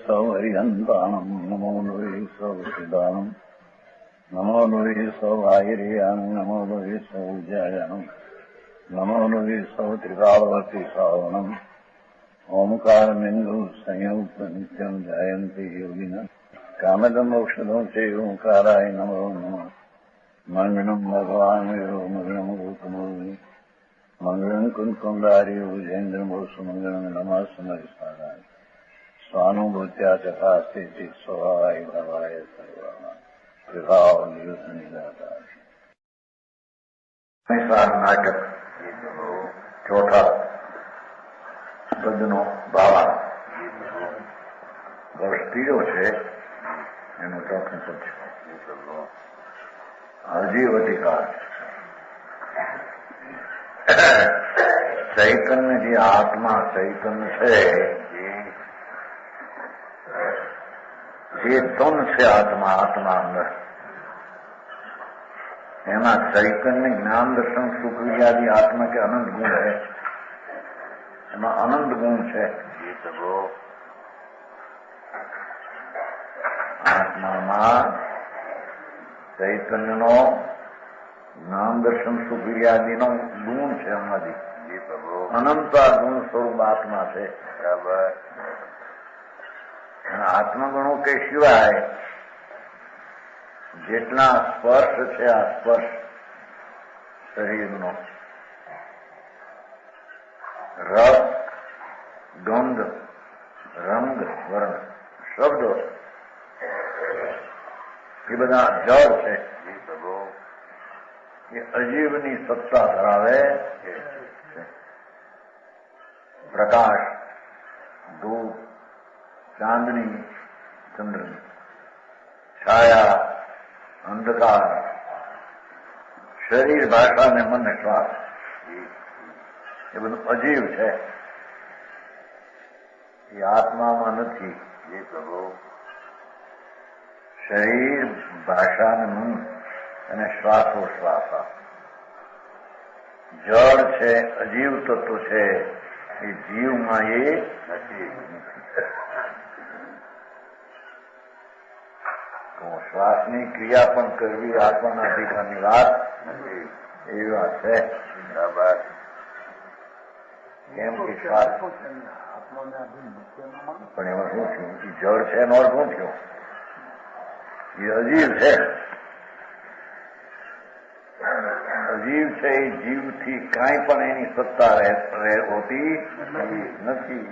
સૌ હરિહંતાણમ નમો લોહી સૌ સિદ્ધાનમ નમો લોહી સૌ આહિર્યાન નમો લોહી સૌ જયાનમ નમો લોહી સૌ ત્રિકાળવતી શ્રાવણમ ઓમકાર બિંદુ સંયુક્ત નિત્યમ જયંતી યોગિન કામદમ ઔષધો છે ઓંકારાય નમો નમઃ મંગળમ ભગવાન વિરો મંગળમ ગૌતમોર્મિ મંગળમ કુંકુંડારી ભુજેન્દ્રમોસુ મંગળમ નમઃ સમયસારાય સ્વાનુભૂત્યા ચકાસ્તિ સ્વભાવાય ભવાય સર્વા વિભાવ નિયુત નિરાધાર નાટક ચોથા પદનો ભાવા વર્ષ પીળો છે એનું ચોથું પદ છે આજીવધિકાર ચૈતન્ય જે આત્મા ચૈતન્ય છે જે તન છે આત્મા અંદર એમાં ચૈતન્ય જ્ઞાન દર્શન સુખ વિદ્યાદि આત્મા કે અનંત ગુણ है એમાં અનંત ગુણ છે આત્મામાં ચૈતન્યનો જ્ઞાન દર્શન સુખ વિદ્યાદિનો ગુણ છે એમાંથી અનંત ગુણ સ્વરૂપ આત્મા છે બરાબર. આત્મગુણો કે સિવાય જેટલા સ્પર્શ છે આ સ્પર્શ શરીરનો રસ ગંધ રંગ વર્ણ શબ્દો એ બધા જળ છે એ અજીવની સત્તા ધરાવે છે. પ્રકાશ ધૂપ ચાંદની ચંદ્રની છાયા અંધકાર શરીર ભાષા ને મન શ્વાસ એ બધું અજીવ છે. એ આત્મામાં નથી. એ પ્રભુ શરીર ભાષા ને મન અને શ્વાસોશ્વાસ જળ છે અજીવ તત્વ છે એ જીવમાં એ નથી. તો શ્વાસની ક્રિયા પણ કરવી આત્માના અધિકારની વાત નથી એવી વાત છે. બરાબર. કેમ કે શ્વાસ પણ એમાં શું થયું એ જળ છે એનો અર્થ શું થયો એ અજીવ છે. અજીવ છે એ જીવથી કાંઈ પણ એની સત્તા હોતી નથી.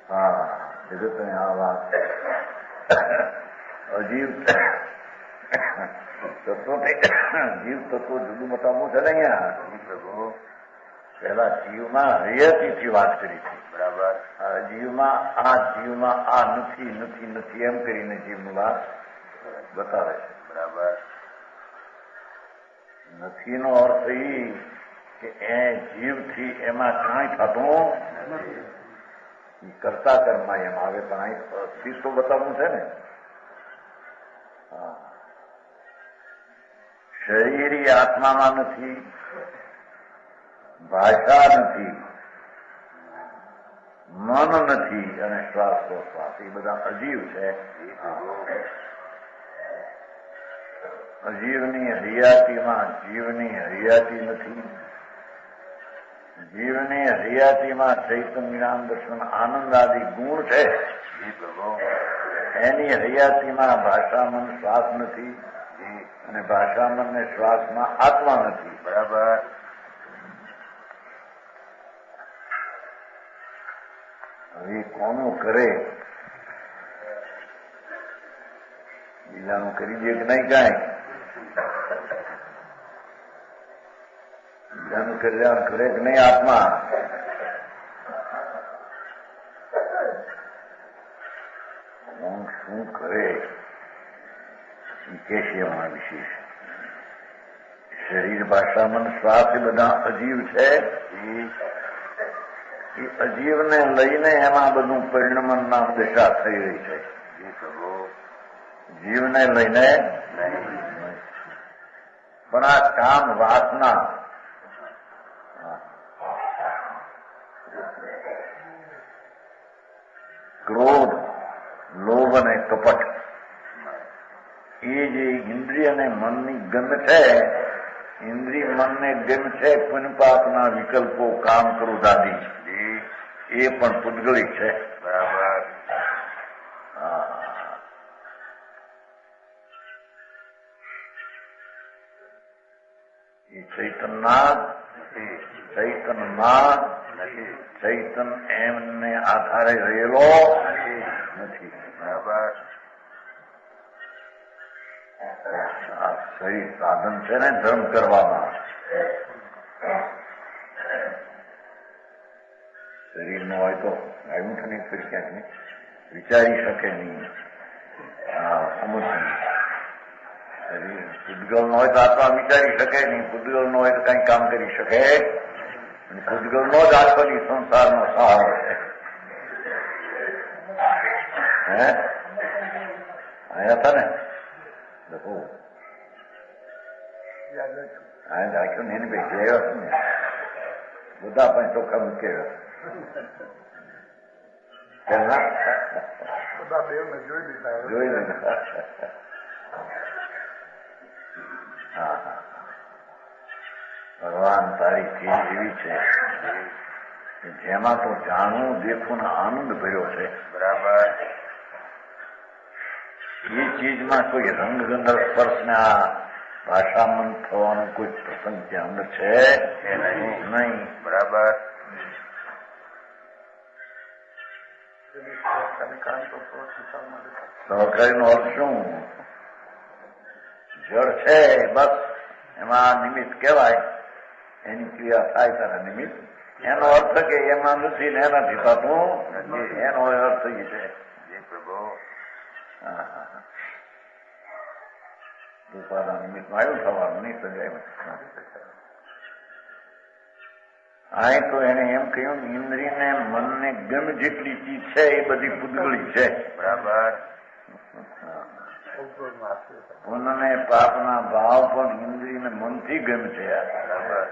હા એ તમે આ વાત અજીવ તત્વો જીવ તત્વો જુદું બતાવવું છે ને અહીંયા પેલા જીવમાં હરિયતીથી વાત કરી હતી. બરાબર. જીવમાં આ નથી નથી નથી એમ કરીને જીવની વાત બતાવે છે. બરાબર. નથીનો અર્થ એ કે એ જીવથી એમાં કાંઈ થતું નથી. કરતા કર્મમાં એમ આવે પણ અહીં શીશો બતાવવું છે ને. શરીર આત્મામાં નથી, ભાષા નથી, મન નથી અને શ્વાસોશ્વાસ એ બધા અજીવ છે. અજીવની હરિયાતીમાં જીવની હરિયાતી નથી. જીવની હરિયાતીમાં ચૈતન્ય જ્ઞાન દર્શન આનંદ આદિ ગુણ છે. એની હરિયાતીમાં ભાષા મન શ્વાસ નથી અને ભાષા મન ને શ્વાસમાં આત્મા નથી. બરાબર. હવે કોનું કરે બીજાનું કરી દે કે નહીં કાંઈ બીજાનું કલ્યાણ કરે કે નહીં આત્મા કોણ શું કરે એ કે છે એમાં વિશેષ. શરીર ભાષા મન શ્વાસ એ બધા અજીવ છે. એ અજીવને લઈને એમાં બધું પરિણમન નામ દશા થઈ રહી છે. જીવને લઈને પણ આ કામ વાસના ક્રોધ, લોભ અને કપટ એ જે ઇન્દ્રિય અને મનની ગંધ છે, ઇન્દ્રિય મનને ગંધ છે પુનપાપના વિકલ્પો કામ ક્રોધ આદિ એ પણ પૂતગલિક છે. બરાબર. એ ચૈતનમાં ચૈતન એમને આધારે રહેલો નથી. બરાબર. આ શરીર સાધન છે ને ધર્મ કરવામાં. શરીર નો હોય તો આવું નહીં ફરી ક્યાંક નહીં વિચારી શકે નહીં. અમુક શરીર પૂતગલ નો હોય તો આત્મા વિચારી શકે નહીં, પૂતગલ નો હોય તો કઈ કામ કરી શકે. પૂતગલ નો જ આત્માની સંસારનો સહારો છે. હે આયા હતા ને લોકો આ રાખ્યો ને એને બેસી આવ્યો ને બધા પણ ચોખ્ખા મૂકી જોઈ લીધા. હા ભગવાન તારી ચીજ એવી છે જેમાં તો જાણવું દેખવું ને આનંદ ભર્યો છે. બરાબર. એ ચીજમાં કોઈ રંગગંધ સ્પર્શના ભાષામંત થવાનો કોઈ પ્રસંગ ત્યાં અંદર છે નહીં. બરાબર. સહકારીનો અર્થ શું? જળ છે બસ એમાં નિમિત્ત કહેવાય, એની ક્રિયા થાય ત્યારે નિમિત્ત. એનો અર્થ કે એમાં નથી ને એનાથી થતું એનો અર્થ એ છે. રૂપાના નિમિત્તમાં આવ્યું થવાનું નહીં સજાય. અહીં તો એને એમ કહ્યું ઇન્દ્રિયને મનને ગમ જેટલી ચીજ છે એ બધી પૂતગળી છે. બરાબર. પુનઃને પાપના ભાવ પણ ઇન્દ્રિયને મનથી ગમ છે. બરાબર.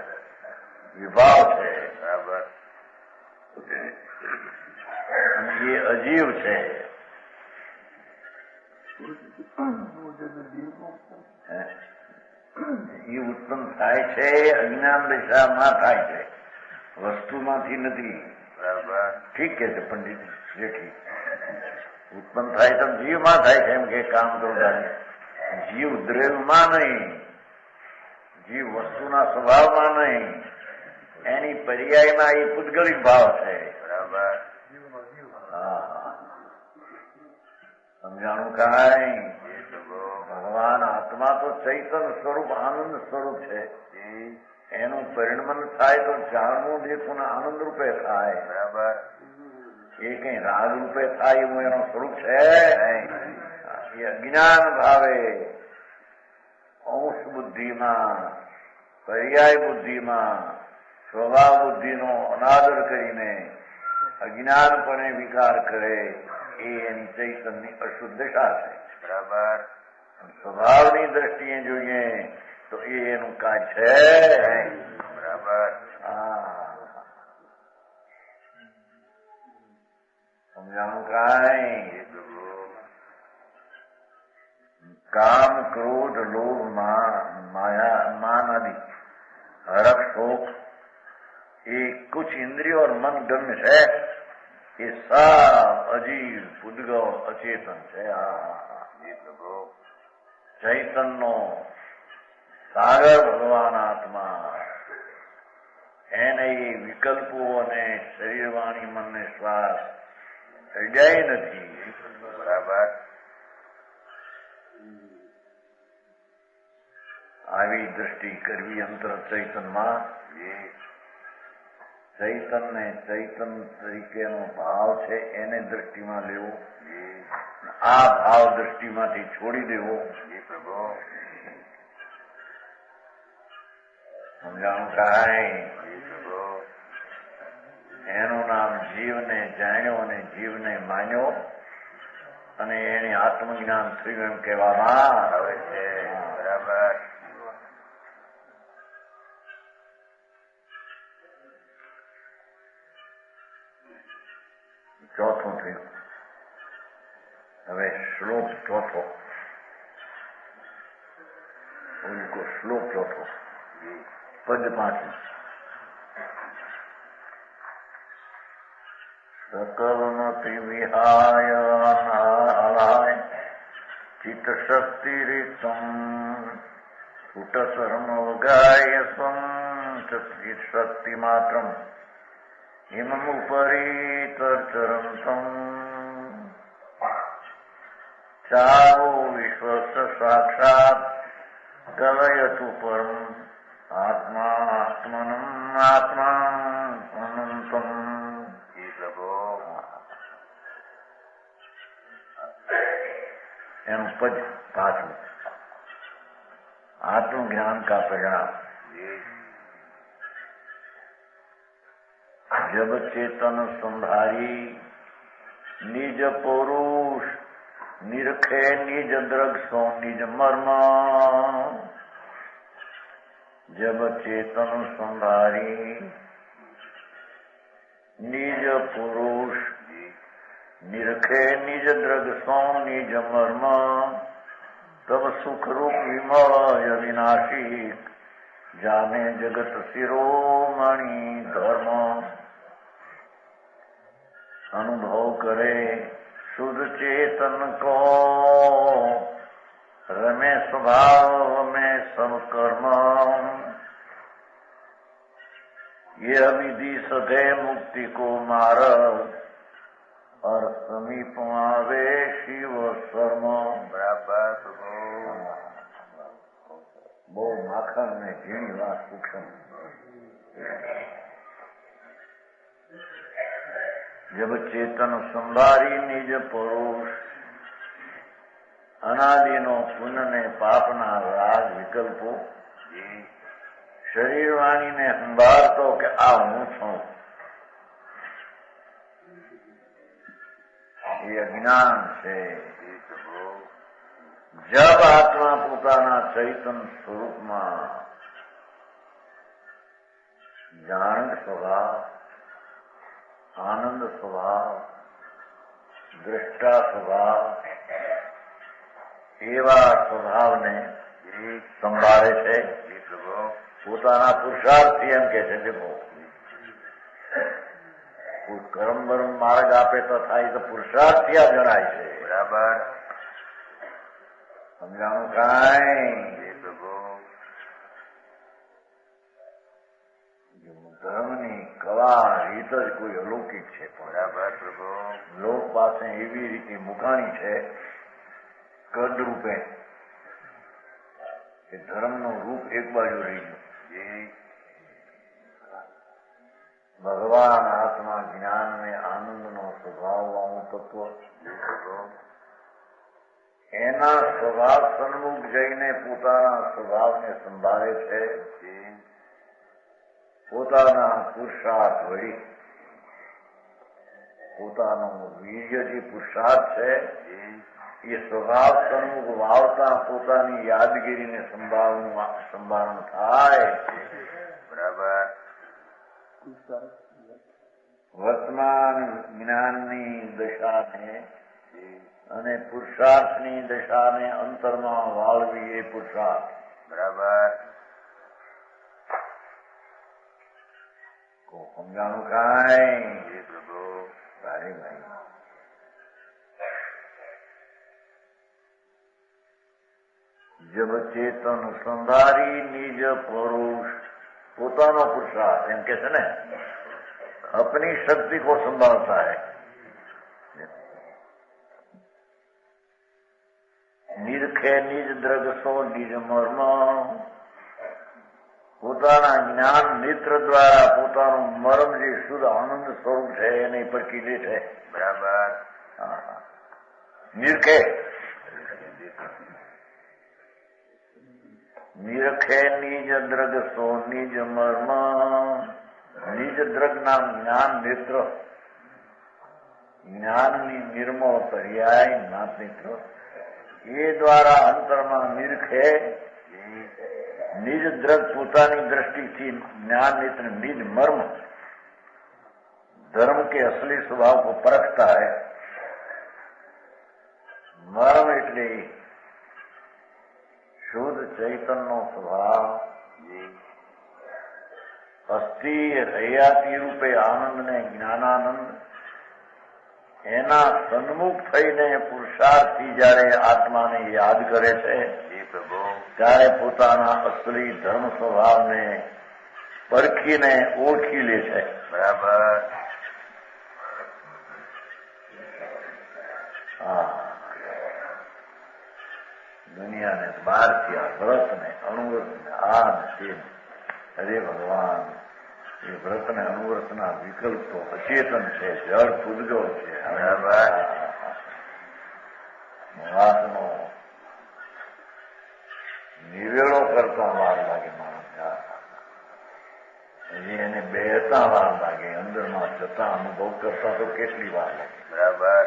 વિભાવ છે. બરાબર. અને એ અજીવ છે. એ ઉત્પન્ન થાય છે અજ્ઞાન દશામાં થાય છે, વસ્તુમાંથી નથી. બરાબર. ઠીક કે છે પંડિત જેઠી. ઉત્પન્ન થાય તો જીવમાં થાય છે એમ કે કામ કરતા જીવ દ્રવ્યમાં નહીં, જીવ વસ્તુના સ્વભાવમાં નહીં, એની પર્યાયમાં એ પૂતગલિક ભાવ છે. બરાબર. હા સમજાણું કાંઈ? ભગવાન આત્મા તો ચૈતન સ્વરૂપ આનંદ સ્વરૂપ છે. એનું પરિણમન થાય તો જાણવું દેખવું આનંદ રૂપે થાય. બરાબર. એ કઈ રાગ રૂપે થાય એવું એનું સ્વરૂપ છે. એ અજ્ઞાન ભાવે અંશ બુદ્ધિમાં પર્યાય બુદ્ધિમાં સ્વભાવ બુદ્ધિનો અનાદર કરીને અજ્ઞાનપણે વિકાર કરે એ એની ચૈતનની અશુદ્ધ દશા છે. બરાબર. સ્વભાવની દ્રષ્ટિએ જોઈએ તો એ એનું કાજ છે. બરાબર. સમજાણું કાંઈ? કામ ક્રોધ લોભ माया मान आदि हरक शोक ये कुछ इंद्रिय और मन गम्य है, ये सब अजीव बुद्ध अचेतन है. चैतन्य सागर भगवान आत्मा એને એ વિકલ્પો અને શરીરવાણી મનને શ્વાસ સર્જાય નથી. બરાબર. આવી દ્રષ્ટિ કરવી અંતર ચૈતનમાં. ચૈતનને ચૈતન તરીકેનો ભાવ છે એને દ્રષ્ટિમાં લેવો, આ ભાવ દ્રષ્ટિમાંથી છોડી દેવો. સમજાણું કાંઈ? એનું નામ જીવને જાણ્યો અને જીવને માન્યો અને એને આત્મજ્ઞાન થયું એમ કહેવામાં આવે છે. બરાબર. ચોથું થયું श्लोक चौथो, उनको श्लोक चौथो, पद 5। सकल मति विहाय अनाय चित्त शक्ति रिक्तम स्फुट सर्वगाय स्वं चित् शक्ति मात्रम इममुपरि तर्चरन्तम् चावो विश्वस्य साक्षात् कलयतु परम् आत्मा आत्मनम् आत्मानन्तम्। एम पद 5 आत्मज्ञान का परिणाम। जब चेतन संधारी निज पौरुष निरखे निज द्रग सो निज मर्म। जब चेतन संधारी निज पुरुष निरखे निज द्रग सो निज मर्म। तब सुख रूप विमल अविनाशी जाने जगत शिरोमणि धर्म। अनुभव करे शुद्ध चेतन को रमे स्वभाव में सब कर्म। ये विधि सधे मुक्ति को मार्ग और समीप आवे शिव शर्म। बराबर बो माखन में झीणी बात सूक्ष्म। जब चेतन संभारी निज परोष अनादिनो पुण्य ने पापना राग विकल्पो शरीर वाणी ने संभार तो कि आ हूं छू। ये अज्ञान से जब आत्मा પોતાના ચૈતન સ્વરૂપમાં જાણ સ્વભાવ આનંદ સ્વભાવ દ્રષ્ટા સ્વભાવ એવા સ્વભાવને સંભાળે છે પોતાના પુરુષાર્થથી એમ કે છે દેખો કોઈ કર્મ બર્મ માર્ગ આપે તો થાય તો પુરુષાર્થિયા જણાય છે. બરાબર સમજાણું કાંઈ? ધર્મની કલા રીત જ કોઈ અલૌકિક છે. બરાબર પ્રભુ લોક પાસે એવી રીતે મુકાણી છે કદ રૂપે કે ધર્મનું રૂપ એક બાજુ રહી ગયું. ભગવાન આત્મા જ્ઞાન ને આનંદનો સ્વભાવ વાળું તત્વ એના સ્વભાવ સન્મુખ જઈને પોતાના સ્વભાવને સંભાળે છે. પોતાના પુરુષાર્થ વળી પોતાનું વીર્ય જે પુરુષાર્થ છે એ સ્વભાવ સન્મુખ વાવતા પોતાની યાદગીરીને સંભાળવું થાય. બરાબર વર્તમાન જ્ઞાનની દશાને અને પુરુષાર્થની દશાને અંતરમાં વાળવી એ પુરુષાર્થ. બરાબર સમજાણું કાંઈ? ભાઈ ભાઈ જબ ચેતન સંભારી નિજ પુરુષ પોતાનો પુરુષાર્થ એમ કે છે ને अपनी शक्ति को संभालता है. निरखे निज द्रग सो निज मर्म પોતાના જ્ઞાન નેત્ર દ્વારા પોતાનું મર્મ જે શુદ્ધ આનંદ સ્વરૂપ છે એની પરખી લે છે. બરાબર નિરખે નિરખે નિજ દ્રગ સો નિજ મર્મ. નિજ દ્રગના જ્ઞાન નેત્ર જ્ઞાનની નિર્મળ પર્યાય નાથ નેત્ર એ દ્વારા અંતરમાં નિરખે નિજ દ્રગ પોતાની दृष्टिથી ज्ञान नेत्र निज मर्म धर्म के असली स्वभाव को परखता है. એટલે શુદ્ધ ચૈતનનો સ્વભાવ અસ્થિ હયાતી રૂપે આનંદ ને જ્ઞાનાનંદ એના સન્મુખ થઈને પુરુષાર્થી જયારે આત્માને યાદ કરે છે ત્યારે પોતાના અસલી ધર્મ સ્વભાવને પરખીને ઓળખી લે છે. બરાબર. દુનિયાને બહારથી આ વ્રત ને અણુવ્રત ને આ ને તે અરે ભગવાન એ વ્રત ને અણુવ્રતના વિકલ્પ તો અચેતન છે, જળ પૂરજો છે. વાતનો નિવેડો કરતા વાર લાગે માણસ, હજી એને બેસતા વાર લાગે, અંદરમાં જતા અનુભવ કરતા તો કેટલી વાર લાગે. બરાબર.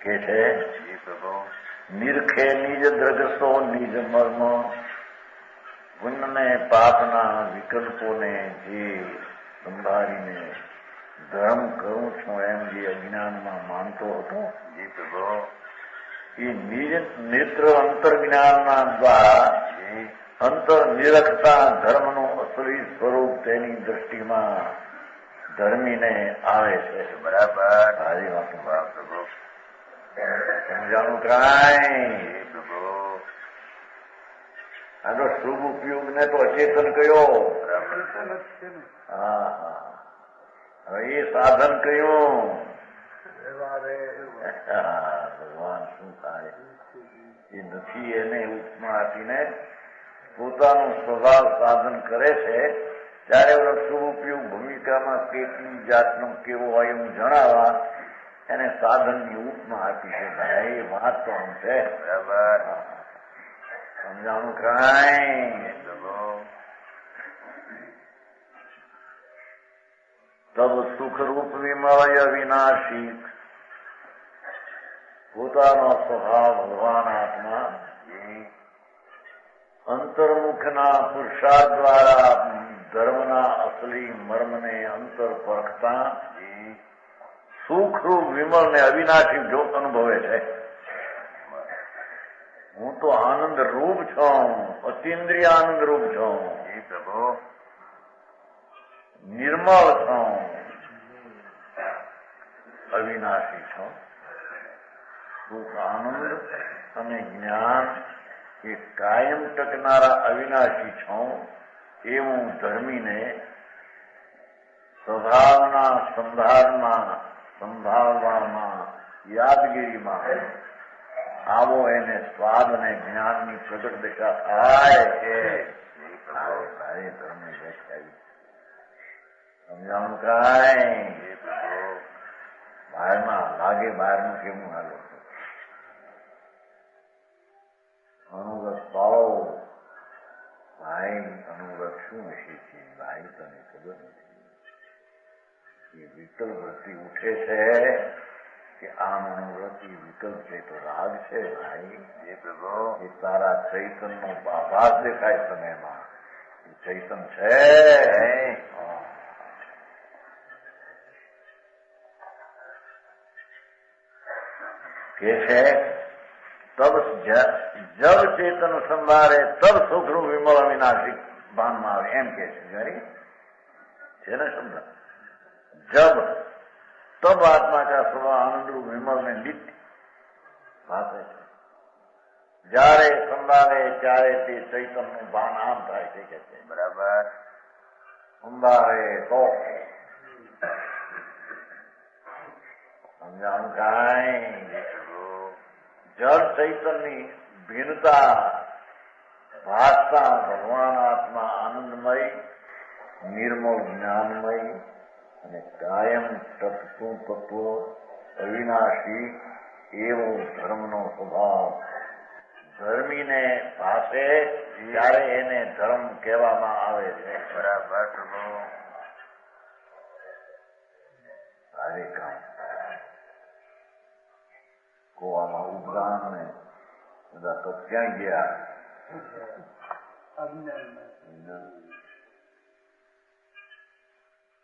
કે છે નિરખે નિજ દ્રગસો નિજ મર્મ પુણ્યને પાપના વિકલ્પોને જે સંભાળીને ધર્મ કરું છું એમ જે અજ્ઞાનમાં માનતો હતો એ નિજ નેત્ર અંતર્જ્ઞાનના દ્વારા અંતર નિરખતા ધર્મનું અસલી સ્વરૂપ તેની દ્રષ્ટિમાં ધર્મીને આવે છે. બરાબર. સારી વાતો પ્રભુ સમજાણું કરાય. આનો શુભ ઉપયોગ ને તો અચેતન કયો. હા હા, હવે એ સાધન કયું. ભગવાન શું થાય એ નથી, એને ઉપમા આપીને પોતાનો સ્વભાવ સાધન કરે છે. ત્યારે એનો શુભ ઉપયોગ ભૂમિકામાં કેટલી જાતનો કેવો હોય એવું જણાવવા એને સાધનની ઉપમા આપી છે. ભાઈ વાત તો આમ છે. બરાબર. સમજાણું કાંઈ. તબ સુખરૂપ વિમળય વિનાશી પોતાનો સ્વભાવ ભગવાન આત્મા અંતર્મુખના પુરુષાર્થ દ્વારા ધર્મના અસલી મર્મને અંતર પરખતા સુખરૂપ વિમળ ને અવિનાશી જો અનુભવે છે. હું તો આનંદ રૂપ છું, અતિન્દ્રિય આનંદ રૂપ છું. એ પ્રભુ નિર્મળ છું, અવિનાશી છું. સુખ આનંદ અને જ્ઞાન એ કાયમ ટકનારા અવિનાશી છું. એ હું ધર્મીને સ્વભાવના સંભાળવામાં યાદગીરીમાં આવો એને સ્વાદ અને જ્ઞાનની પ્રગટ દિશા થાય છે. ધર્મની વ્યાખ્યા સમજાણું કાંઈ. બહારમાં લાગે, બહારનું કેવું હાલો અનુગત પાવો. ભાઈ અનુગત શું વિશે છે ભાઈ તને ખબર નથી. એ વિકલ્પ વૃત્તિ ઉઠે છે કે આમ અનુવૃત્તિ વિકલ્પ છે તો રાગ છે ભાઈ. એ પ્રભુ એ તારા ચૈતનનો આભાસ દેખાય સમયમાં. એ ચૈતન છે. કે છે તબ જબ ચેતન સંભાળે તબ સુખરૂપ વિમળ અવિનાશી ભાનમાં આવે એમ કે છે. છે ને શબ્દ જબ તબ આત્મા કા સ્વભાવ આનંદરૂપ વિમળ ને નિત્ય ભાષે છે. જયારે સંભાળે ત્યારે તે ચૈતનનું ભાન આમ થાય છે કે છે. બરાબર. સંભાળે તો સમજાણું કાંઈ. જળ ચૈતનની ભિન્નતા ભાષતા ભગવાન આત્મા આનંદમય, નિર્મળ જ્ઞાનમય અને કાયમ ટકતું તત્વ અવિનાશી એવો ધર્મનો સ્વભાવ ધર્મીને ભાષે ત્યારે એને ધર્મ કહેવામાં આવે છે. બરાબર. સારી કામ ગોવામાં ઉપદાન ને બધા તો ક્યાં ગયા.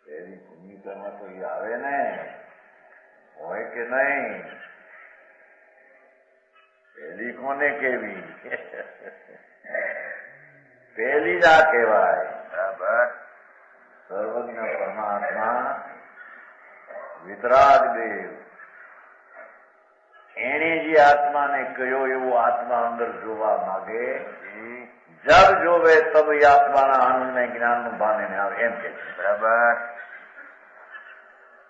પહેલી ભૂમિ ચિંતામાં તો એ આવે ને હોય કે નહીં. પહેલી કોને કેવી? પહેલી જ આ કહેવાય. બરાબર. સર્વજ્ઞ પરમાત્મા વિતરાગ દેવ એને જે આત્માને કયો એવો આત્મા અંદર જોવા માંગે, જબ જોવે તબ એ આત્માના આનંદ ને જ્ઞાનનું ભાન એને આવે એમ કે છે. બરાબર.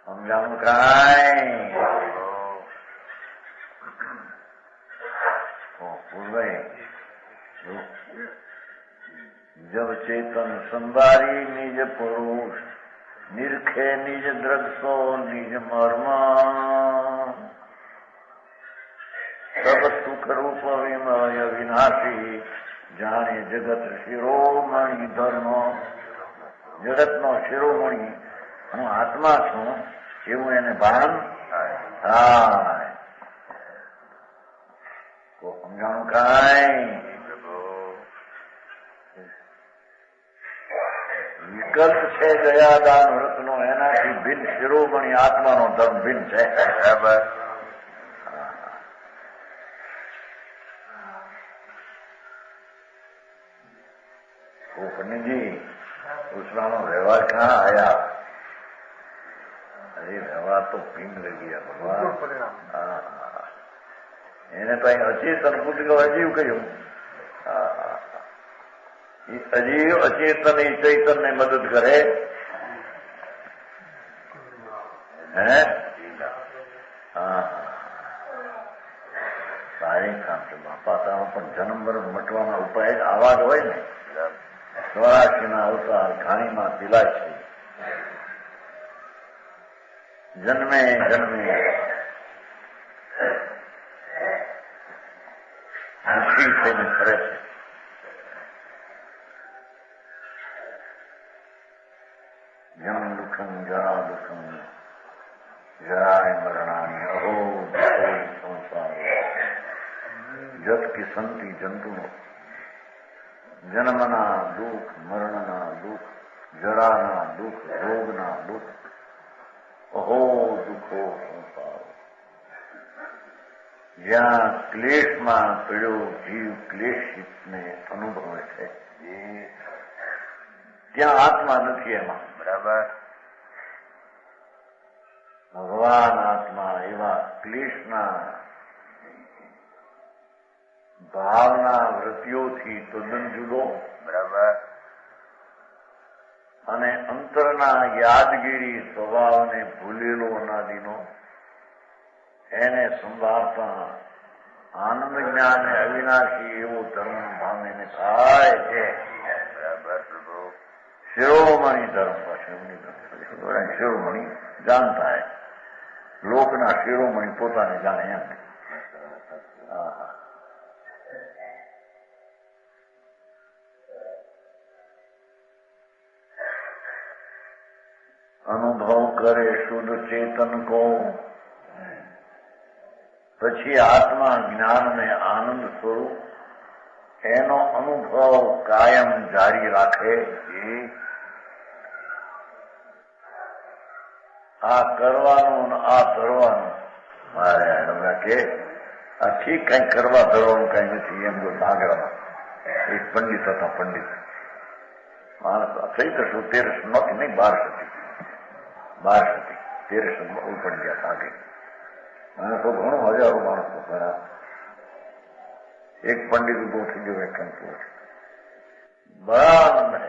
સમજાવું કાંઈ? પૂર્વે જબ ચેતન સંભારી નિજ પુરુષ નિરખે નિજ દ્રગસો નિજ મર્મ તબ સુખ રૂપ વિમય વિનાશી જાણે જગત શિરોમણી ધર્મ. જગતનો શિરોમણી હું આત્મા છું એવું એને ભાન થાય. તો સમજાણું કાંઈ? વિકલ્પ છે દયાદાન વ્રતનો, એનાથી ભિન્ન શિરોમણી આત્માનો ધર્મ ભિન્ન છે. બરાબર. પંડિતજી ઉસરાનો વ્યવહાર ક્યાં આયા? અરે વ્યવહાર તો પિંડ લઈ ગયા ભગવાન. એને તો અહીં અચેતન બુદ્ધિ અજીવ કહ્યું. અજીવ અચેતન એ ચૈતન ને મદદ કરે. હે સારી કામ છે બાપા. તારો પણ જન્મ વર્ષ મટવાના ઉપાય આવા જ હોય ને. 84ના અવતાર ઘાણીમાં દિલાય છે. જન્મે જન્મે મુશ્કેલ થઈને ફરે છે. જન્મ દુઃખમ જરા દુઃખમ જરાય મરણાની અહો સંસાર જત કે સંતિ જંતુનો જન્મના દુઃખ, મરણના દુઃખ, જરાના દુઃખ, રોગના દુઃખ, અહો દુઃખો સંસાર. જ્યાં ક્લેશમાં પીડ્યો જીવ ક્લેશિતને અનુભવે છે ત્યાં આત્મા નથી એમાં. બરાબર. ભગવાન આત્મા એવા ક્લેશના ભાવના વૃત્તિઓથી તદ્દન જુદો. બરાબર. અને અંતરના યાદગીરી સ્વભાવને ભૂલેલો અનાદિનો એને સંભાળતા આનંદ જ્ઞાન અવિનાશી એવો ધર્મ ભાવ એને થાય છે. બરાબર પ્રભુ. શિરોમણી ધર્મ શિરોમણી જાણતા હે. લોકના શિરોમણી પોતાને જાણે એમ. અનુભવ કરે શુદ્ધ ચેતન કો પછી આત્મા જ્ઞાન ને આનંદ સ્વરૂપ એનો અનુભવ કાયમ જારી રાખે. આ કરવાનું આ ધરવાનું મારે હમણાં કે આ ઠીક કઈ કરવા ધરવાનું કઈ નથી એમ. જો સાગરમાં એક પંડિત હતા. પંડિત માણસ થઈ કરશું 13 નહોતી નહીં 12 હતી. 12 હતી 13 ઉપડી ગયા સાગે. માણસો ઘણું હજારો માણસો ખરા. એક પંડિત ઉભો થઈ ગયો એક કંકુ બરાબર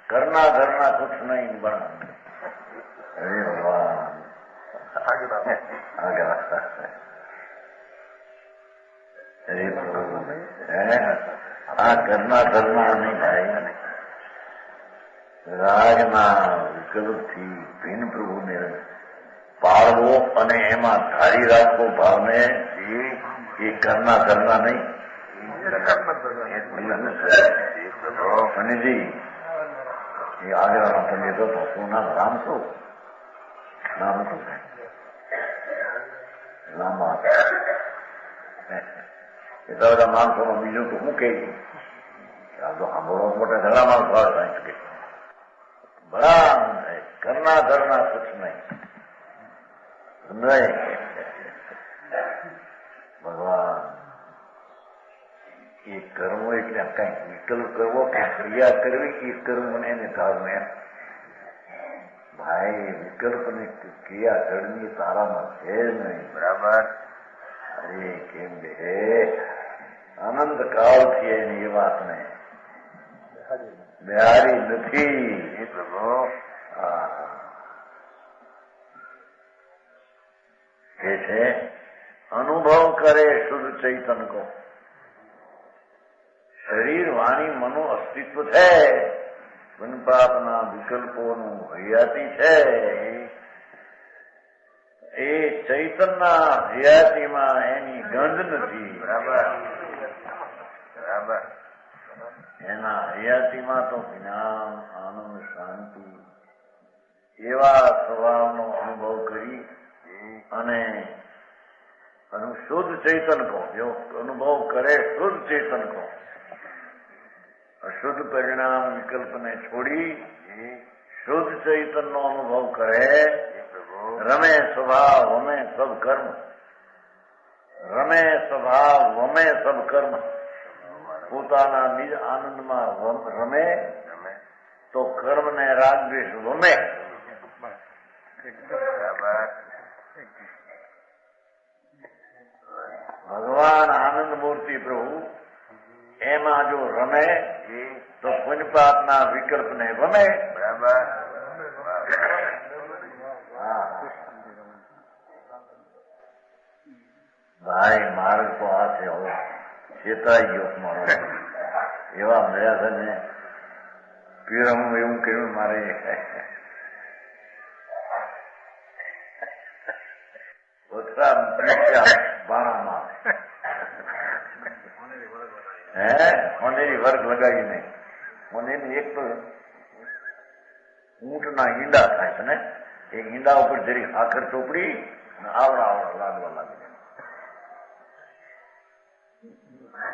ઘરના ઘરના કુછ નહીં બરાબર. અરે ભગવાન આ ઘરના ઘરના નહીં થાય. રાજના વિકલ્પથી ભીન પ્રભુને પાળવો અને એમાં ધારી રાખવો ભાવને એ ઘરના ઘરના નહીં. પંડિતજી એ આગળનો પંડિત હતો. શું નામ? રામ શું નામ હતું? લાંબા એ તો બધા માણસોમાં બીજું તો શું કહે છે? આ તો સાંભળવા મોટા ઘણા માણસો આવે શકે. બરાબર ઘરના ઘરના સુખ નહીં. ભગવાન એ કર્મો એટલે કઈ વિકલ્પ કરવો કે ક્રિયા કરવી એ કર્મ એને ધર્મ એમ. ભાઈ વિકલ્પ ને ક્રિયા જળની તારામાં છે નહીં. બરાબર. અરે કેમ બે અનંત કાળથી એની એ વાતને બિહારી નથી. પ્રભુ એ છે અનુભવ કરે શુદ્ધ ચૈતન કો. શરીર વાણી મનો અસ્તિત્વ છે, વનપાપના વિકલ્પોનું હયાતી છે. એ ચૈતનના હયાતીમાં એની ગંધ નથી. બરાબર બરાબર. એના હયાતીમાં તો જ્ઞાન આનંદ શાંતિ એવા સ્વભાવનો અનુભવ કરી અને શુદ્ધ ચેતન કહો. જો અનુભવ કરે શુદ્ધ ચેતન કહો. અશુદ્ધ પરિણામ વિકલ્પને છોડી શુદ્ધ ચૈતનનો અનુભવ કરે. રમે સ્વભાવ વમે સબ કર્મ. રમે સ્વભાવ વમે સબ કર્મ. પોતાના નિજ આનંદમાં રમે તો કર્મને રાગદ્વેષ વમે. ભગવાન આનંદ મૂર્તિ પ્રભુ એમાં જો રમે તો પુણ્યપાપના વિકલ્પને વમે. બરાબર. ભાઈ માર્ગ તો આ છે. હવે ચેતાઈ ગયો મારો. એવા મળ્યા છે ને પીર હું એવું કહ્યું મારે બાણામાં મોનેરી વર્ગ લગાવીને મોનેરી એક તો ઊંટના ઈંડા થાય છે ને એ ઈંડા ઉપર જરી સાકર ચોપડી આવડા આવડા લાગવા લાગે.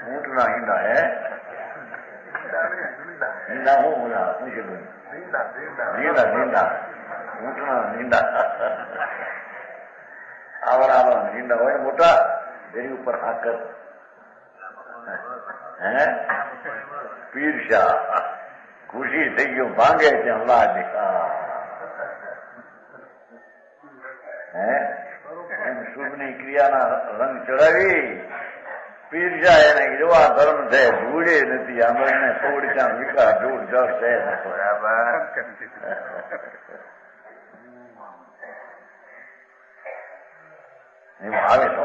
ઊંટના ઈંડા ઈંડા હું બોલા શું છે નીંડા નીંડા ઊંટના નીંડા આવડા આવડા નીંડા હોય મોટા એની ઉપર સાકર પીરસા ખુશી થઈ ગયો ભાંગે ત્યાં લાજ એમ શુભની ક્રિયાના રંગ ચડાવી પીરસા એને એવા ધર્મ છે જોડે નથી. આંબળને તોડ ત્યાં વિકાસ જોડ જળ છે. બરાબર. એમાં આવે તો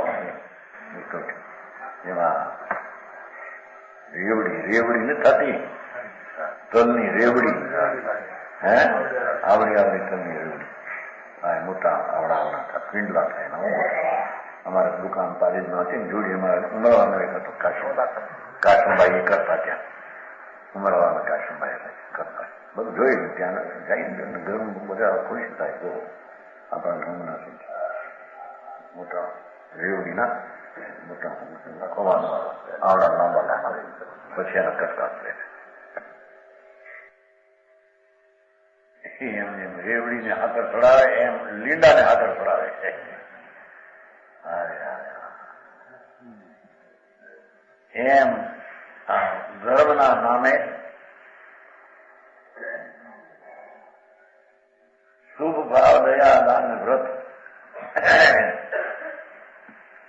એમાં રેવડી નથી થતી તલની રેવડી. આવડી આવડી તલની રેવડી. મોટા આવડા આવડા પીંડલા થાય. અમારે દુકાન તાલીમમાં હતી ને જોડી અમારે ઉમરવાના હતો કાશમભાઈ કરતા. ત્યાં ઉમરવાના કાશમભાઈ કરતા બધું જોયું. ત્યાં જઈને ઘરનું બધા ખુશ થાય. તો આપણા ઘરના મોટા રેવડીના મોટા ખવાનું આવડા લાંબા લાંબા પછી એના કટકા કરે. એમ એમ રેવડીને હાથર ચડાવે એમ લીંડાને હાથર ચડાવે. એમ ગર્ભના નામે શુભ ભાવ દયા દાન વ્રત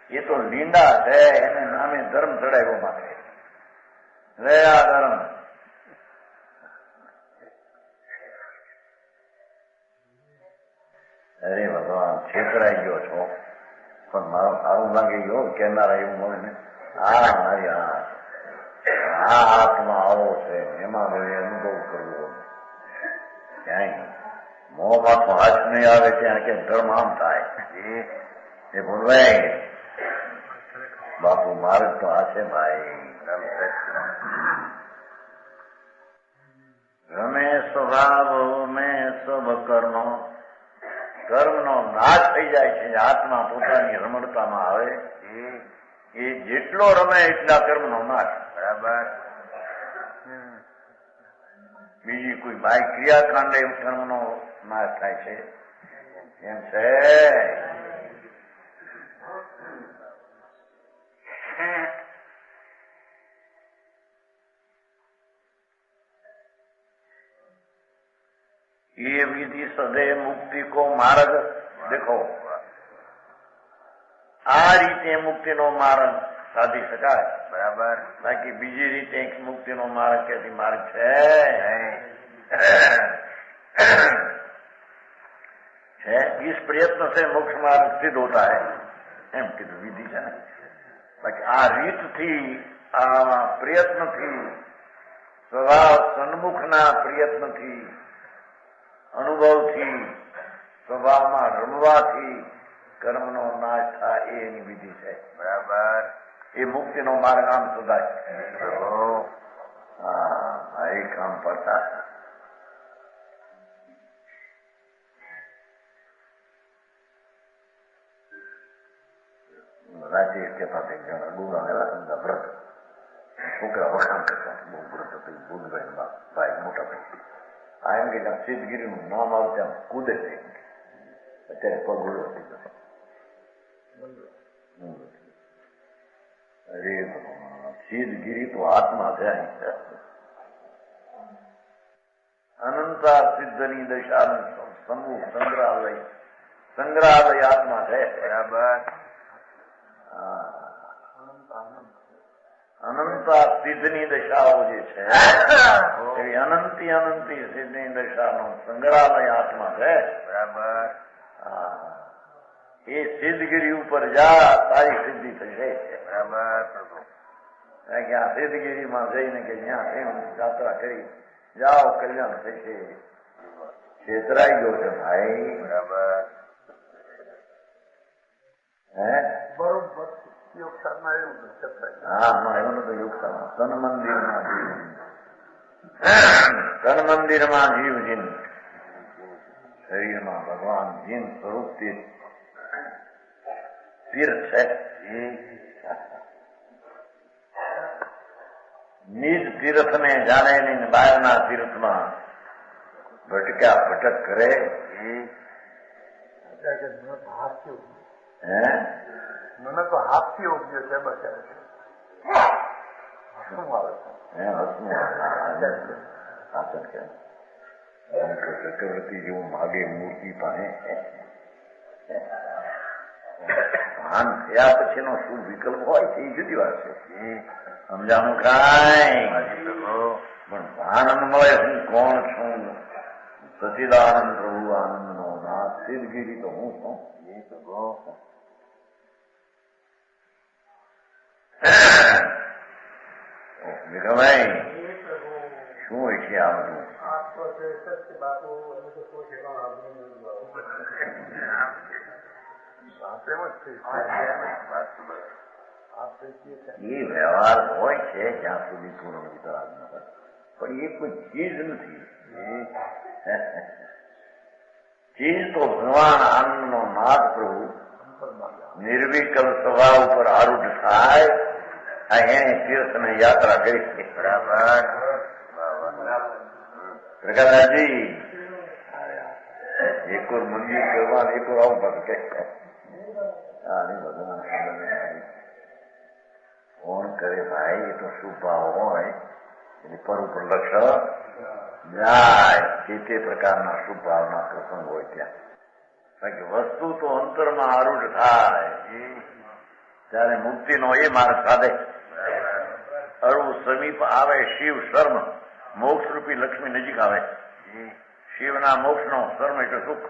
એ તો લીંડા છે. એને નામે ધર્મ ચડાવ્યો માટે દયા ધર્મ. અરે ભગવાન છેતરાઈ ગયો છો પણ મારો સારું લાગે ગયો કેનારા એવું મળે ને. હા મારી આ આત્મા આવો છે એમાં અનુભવ કરવો. ક્યાંય મોં માથું હાથ નહીં આવે ત્યાં કે ધર્મ આમ થાય એ ભૂલવાય. બાપુ માર્ગ તો આ છે ભાઈ. રમે સ્વભાવ મેં સબ કર્મો. કર્મનો નાશ થઈ જાય છે. આત્મા પોતાની રમણતામાં આવે એ જેટલો રમે એટલા કર્મનો નાશ. બરાબર. બીજી કોઈ બાહ્ય ક્રિયાકાંડે કર્મનો નાશ થાય છે એમ છે. ये विधि सदैव मुक्ति को मार्ग देखो આ રીતે મુક્તિનો માર્ગ સાધી શકાય બરાબર. બાકી બીજી રીતે મુક્તિનો માર્ગ ક્યાંથી માર્ગ છે? इस प्रयत्न से मोक्ष मार्ग सिद्ध होता है એમ કીધું વિધિ છે ને. બાકી આ રીતથી આ પ્રયત્નથી સ્વભાવ સન્મુખના પ્રયત્નથી અનુભવથી સ્વભાવમાં રમવાથી કર્મનો નાશ થાય એની વિધિ છે બરાબર. એ મુક્તિનો માર્ગ આમ શોધાય. હા એ કામ પડતા રાજ્ય કહેતા જણા ડુંગા વેલા વ્રત છોકરા વખાણ કરતા બહુ વ્રત હતું ભૂલભાઈ ભાઈ મોટા ભાઈ. આ એમ કે સિદ્ધગીરીનું નામ આવે ત્યાં કૂદે છે. અત્યારે પગ ઉડો થઈ જશે. અરે સિદ્ધગીરી તો આત્મા છે. અનંતા સિદ્ધની દશાનું સમૂહ સંગ્રહાલય આત્મા છે બરાબર. અનંતા સિદ્ધની દશાઓ જે છે એવી અનંતી સિદ્ધની દશાનો સંગ્રહાલય આત્મા છે બરાબર. એ સિદ્ધગીરી ઉપર જા તારી સિદ્ધિ થશે બરાબર. કારણ કે આ સિદ્ધગીરીમાં જઈને કે જ્યાં યાત્રા કરી જાઓ કલ્યાણ થશે. છેતરાઈ ગયો છે ભાઈ બરાબર. હે બરોબર. હા એવું તો યોગ તન મંદિરમાં જીવ જીન શરીરમાં ભગવાન જીન સ્વરૂપથી તીર્થ છે. નિજ તીર્થને જાણે નહીં બહારના તીર્થમાં ભટક્યા ભટક કરે. હે મને તો હાથથી ઉપજો છે બચાવે છે. ચક્રવર્તી જેવું માગે મૂર્તિ પાસે ભાન થયા પછીનો શું વિકલ્પ હોય છે એ જુદી વાત છે. સમજાનું કાંઈ પણ ભાન મળે હું કોણ છું. સચિદાનંદ પ્રભુ આનંદનો નાથ સિદ્ધગીરી તો હું છું. એ સગો વિક્રમભાઈ શું હોય છે આ બધું? એ વ્યવહાર હોય છે જ્યાં સુધી પૂર્ણ વિતરાગ ન હોય. પણ એ કોઈ ચીજ નથી. ચીજ તો ભગવાન આનંદનો નાથ પ્રભુ નિર્વિકલ્પ સ્વભાવ ઉપર આરૂઢ થાય. એને તીર્થને યાત્રા કરી છે બરાબર. પ્રકાશજી એક ઓર મંદિર ભગવાન એક ઓર આવું પાછું કે ભગવાન કોણ કરે ભાઈ? એ તો શુભ ભાવ હોય એની પર ઉપર લક્ષ જાય તે પ્રકારના શુભ ભાવના પ્રસંગ હોય ત્યાં. કારણ કે વસ્તુ તો અંતરમાં આરૂઢ થાય ત્યારે મુક્તિનો એ માર્ગ સાધે. અરુ સમીપ આવે શિવ શર્મ મોક્ષ રૂપી લક્ષ્મી નજીક આવે. શિવના મોક્ષનો શર્મ એટલે સુખ.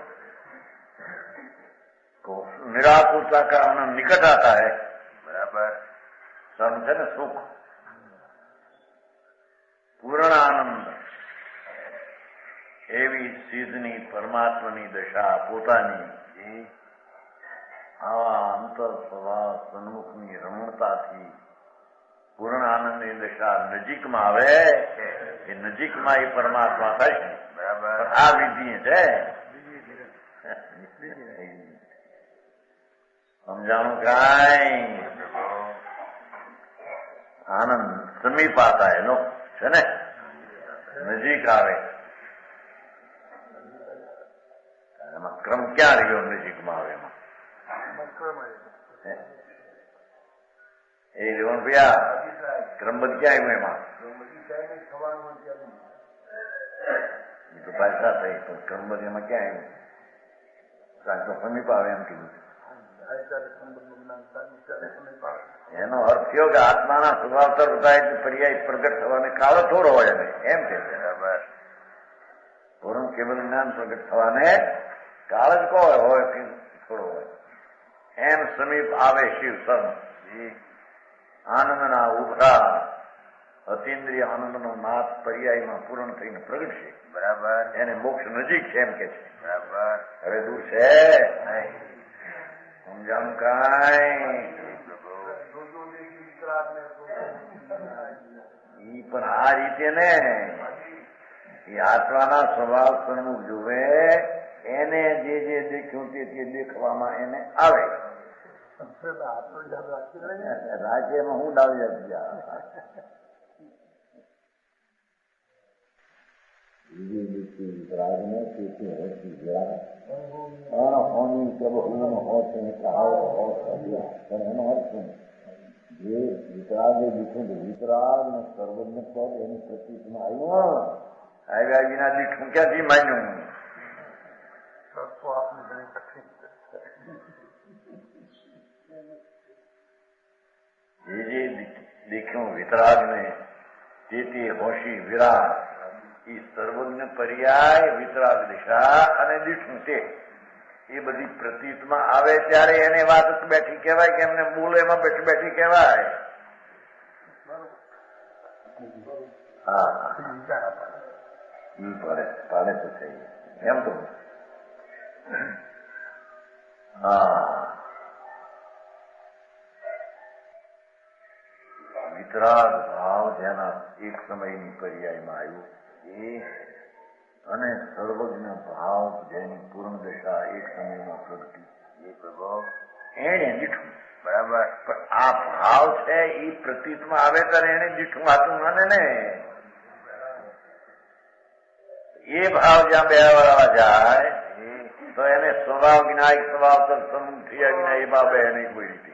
તો નિરાકુરતા કા આનંદ નિકટ આતા હૈ બરાબર. શર્મ છે ને સુખ. પૂર્ણ આનંદ એવી સિદ્ધની પરમાત્માની દશા પોતાની આવા અંતર સ્વભાવ સન્મુખની રમણતાથી પૂર્ણ આનંદની દશા નજીકમાં આવે. એ નજીકમાં એ પરમાત્મા થાય બરાબર. આ વિધિ છે. સમજાણું કાંઈ? આનંદ સમીપ આતા એનો છે ને નજીક આવે. ક્રમ ક્યાં રહ્યો નજીકમાં આવે એમાં એ રેવણ ભૈયા ક્રમબદ્ધ ક્યાં આવ્યું એમાં એ તો પાછા થઈ તો ક્રમબદ્ધ એમાં ક્યાં આવ્યું તો સમીપ આવે એમ કીધું એનો અર્થ થયો કે આત્માના સ્વભાવ તરફ થાય પર્યાય પ્રગટ થવાને કાળ થોડો હોય ને એમ કે પૂર્ણ કેવલ જ્ઞાન પ્રગટ થવાને કાળ જ કહો હોય કે થોડો હોય એમ સમીપ આવે શિવ સમ આનંદના ઉભરા અતિન્દ્રિય આનંદનો નાથ પર્યાયમાં પૂર્ણ થઈને પ્રગટ છે બરાબર એને મોક્ષ નજીક છે એમ કે છે બરાબર હવે દૂર છે સમજાણું કાંઈ ઈ પણ આ રીતે ને એ આત્માના સ્વભાવ સન્મુખ જુએ એને જે દેખ્યું તે દેખવામાં એને આવે રાજ્યમાં હું ડાળી રાજને તેથી હોતી ગયા હોની જબ હું હોત પણ એનો અર્થ જે વિતરાગે દીઠું વિતરાગ ને સર્વજ્ઞ પદ એની પ્રતિમાં આવ્યું આવ્યા વિના દીઠું ક્યાંથી માન્યું જે દેખ્યું વિતરાગ ને તેથી હોશી વિરાગ એ સર્વજ્ઞ પર્યાય વિતરાગ દિશા અને દીઠું તે એ બધી પ્રતીતમાં આવે ત્યારે એને વાત બેઠી કહેવાય કે એમને બોલે એમાં બેઠી બેઠી કહેવાય હા પાડે તો થઈ એમ તો હા વિતરાગ ભાવ જેના એક સમયની પર્યાયમાં આવ્યું અને સર્વજ્ઞ ભાવ જેની પૂર્ણ દશા એક સમયમાં પ્રગટી એ પ્રભાવ એને દીઠું બરાબર પણ આ ભાવ છે એ પ્રતીતમાં આવે ત્યારે એને દીઠું વાતું માને ને એ ભાવ જ્યાં બેવા જાય તો એને સ્વભાવ વિનાયક સ્વભાવ સત્સંગ થયા વિના એ ભાવ બે નહીં કોઈ રીતે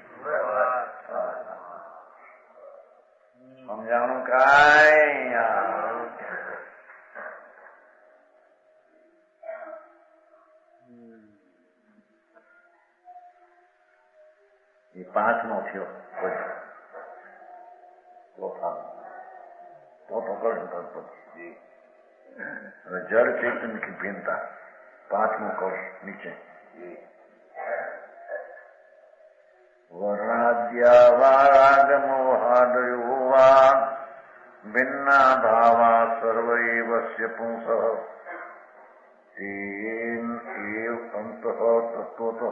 સમજાણું કાંઈ એ પાંચમો થયો હવે જળ ચેતન કી ભિન્નતા પાંચમો કર નીચે વર્ણાદ્યાવારાગમોહાદયો વા ભિન્ના ભાવા સર્વ એવસ્ય પુંસઃ તેન એવ અંતઃ તત્વતઃ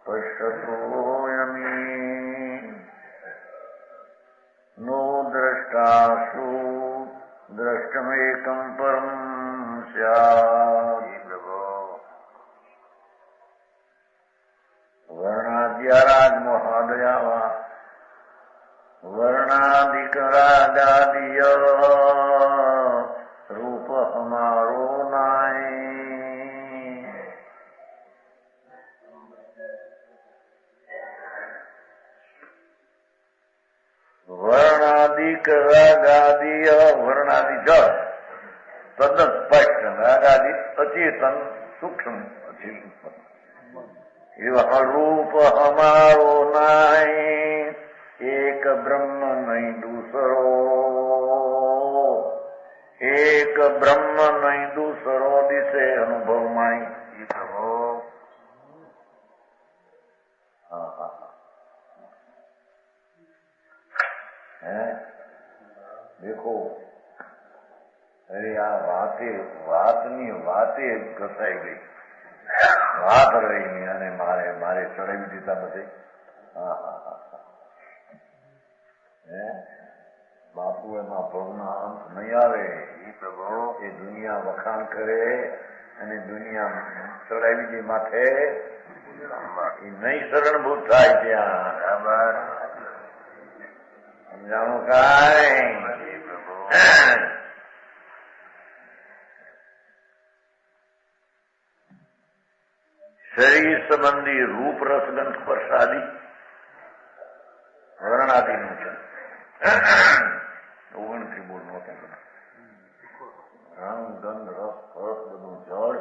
પશ્યતોયમી નો દ્રષ્ટાસુ દ્રષ્ટમેકં પરમ સ્યાત્ વર્ણાદ્યારાગ મોહાદયા વર્ણાદિકરાગાદિય રૂપ હમારો નાય વર્ણાદિક રાગાદિય વર્ણાદિ જળ તદ્દન સ્પષ્ટ રાગાદિ અચેતન સૂક્ષ્મ એવા રૂપ હમારો નાય એક બ્રહ્મ નહીં દૂસરો એક બ્રહ્મ નહીં દૂસરો દિશે અનુભવમાં દેખો અરે આ વાતની વાતે ઘસાઈ ગઈ વાત રહી નહીં અને મારે ચડાવી દીધા બધે બાપુ એમાં ભવના અંત નહીં આવે એ પ્રભુ એ દુનિયા વખાણ કરે અને દુનિયા ચડાવી દે માથે એ નહીં શરણભૂત થાય ત્યાં બરાબર સમજાણું કાંઈ શરીર સંબંધી રૂપ રસગંધ સ્પર્શ આદિ વર્ણાદિનું છે. ઓગણથી બોલ નહોતું રંગ ગંધ રસ સ્પર્શ બધું જળ,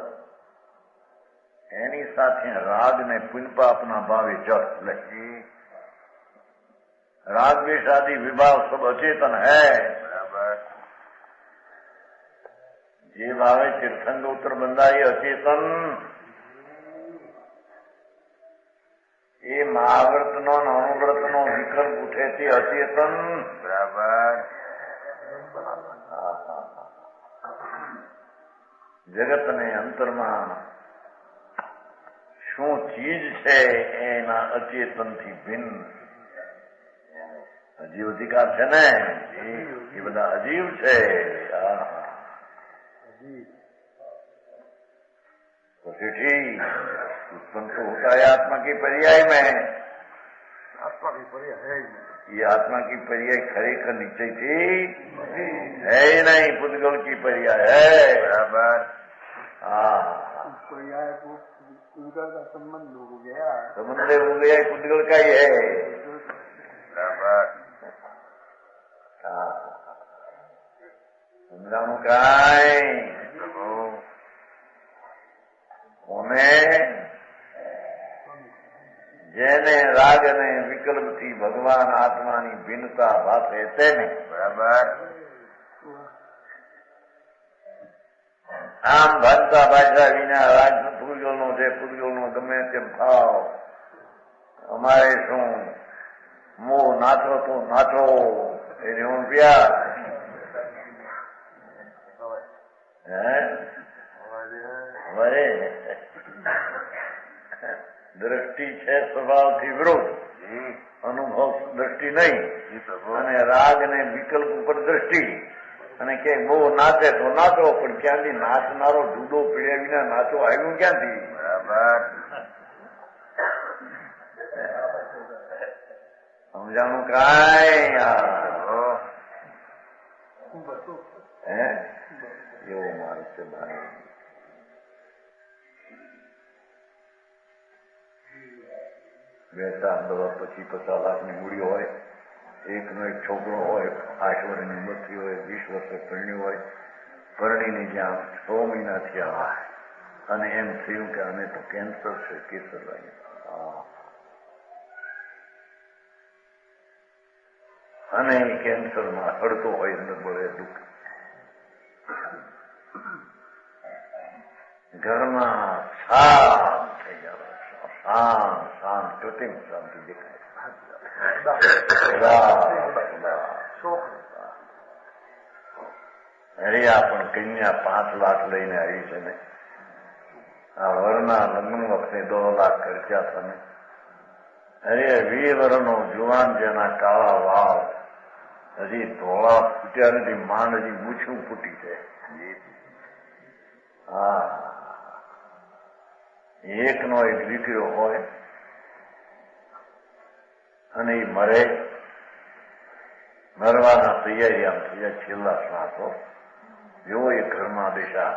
એની સાથે રાગ ને પુણ્યપાપના ભાવે જળ લખી. राग द्वेष आदि विभाव सब अचेतन है. बराबर. જે ભાવે તીર્થંગોત્તર બંધાય અચેતન, એ મહાવ્રતનો અનુવ્રતનો વિકલ્પ ઉઠે તે અચેતન. બરાબર. જગતને અંતરમાં શું ચીજ છે એના અચેતનથી ભિન્ન અજીવ અધિકાર છે ને, એ બધા અજીવ છે. तो ठीक उत्पन्न तो होता है आत्मा की पर्याय में. आत्मा की पर्याय है ही नहीं. ये आत्मा की पर्याय खरेखर निश्चय थी है ही नहीं, पुद्गल की पर्याय है. बराबर. हाँ, पर्याय को पुद्गल का संबंध हो गया, संबंध हो गया, पुद्गल का ही है. बराबर. हाँ, સમજાણું કાંઈ કોને? જેને રાગ અને વિકલ્પથી ભગવાન આત્માની ભિન્નતા ભાષે તેને. બરાબર. આમ ભાષતા ભાષા વિના રાગ પૂતગલનો છે, પૂતગલનો ગમે તેમ ભાવ, અમારે શું મોહ નાચો તો નાચો, એને હું પ્યાર. દ્રષ્ટિ છે સ્વભાવથી વિરોધ, અનુભવ દ્રષ્ટિ નહીં, અને રાગ ને વિકલ્પ ઉપર દ્રષ્ટિ. અને કે બહુ નાચે તો નાચો, પણ ક્યાંથી નાચનારો જુદો પીડ્યા વિના નાચો આવ્યું ક્યાંથી? બરાબર. સમજાણું કાંઈ? એવો માણસ છે ભાઈ. બે ચાર દવા પછી 50 લાખની મૂડી હોય, એકનો એક છોકરો હોય, 8 વર્ષની ઉંમર થઈ હોય, 20 વર્ષે પરણ્યું હોય, પરણીને જ્યાં 6 મહિના થયા અને એમ થયું કે આને તો કેન્સર છે, કેસર લાગ્યું, અને એ કેન્સરમાં હડતો હોય, અંદર બળે દુઃખ. ઘરમાં શાંત થઈ જાય, શાંત શાંત કૃત્રિમ શાંતિ દેખાય. અરે આ પણ કન્યા 5 લાખ લઈને આવી છે ને, આ વરના લગ્ન વખતે 2 લાખ ખર્ચા થને. અરે 20 વર્ષનો જુવાન જેના કાળા વાળ હજી ધોળા ફૂટ્યા નથી, માંડ હજી મૂછું ફૂટી છે. હા, એકનો એક દીકરો હોય અને એ મરે, મરવાના તૈયારી આમ થઈ જાય, છેલ્લા શ્વાસો એવો એ ઘરમાં દિશા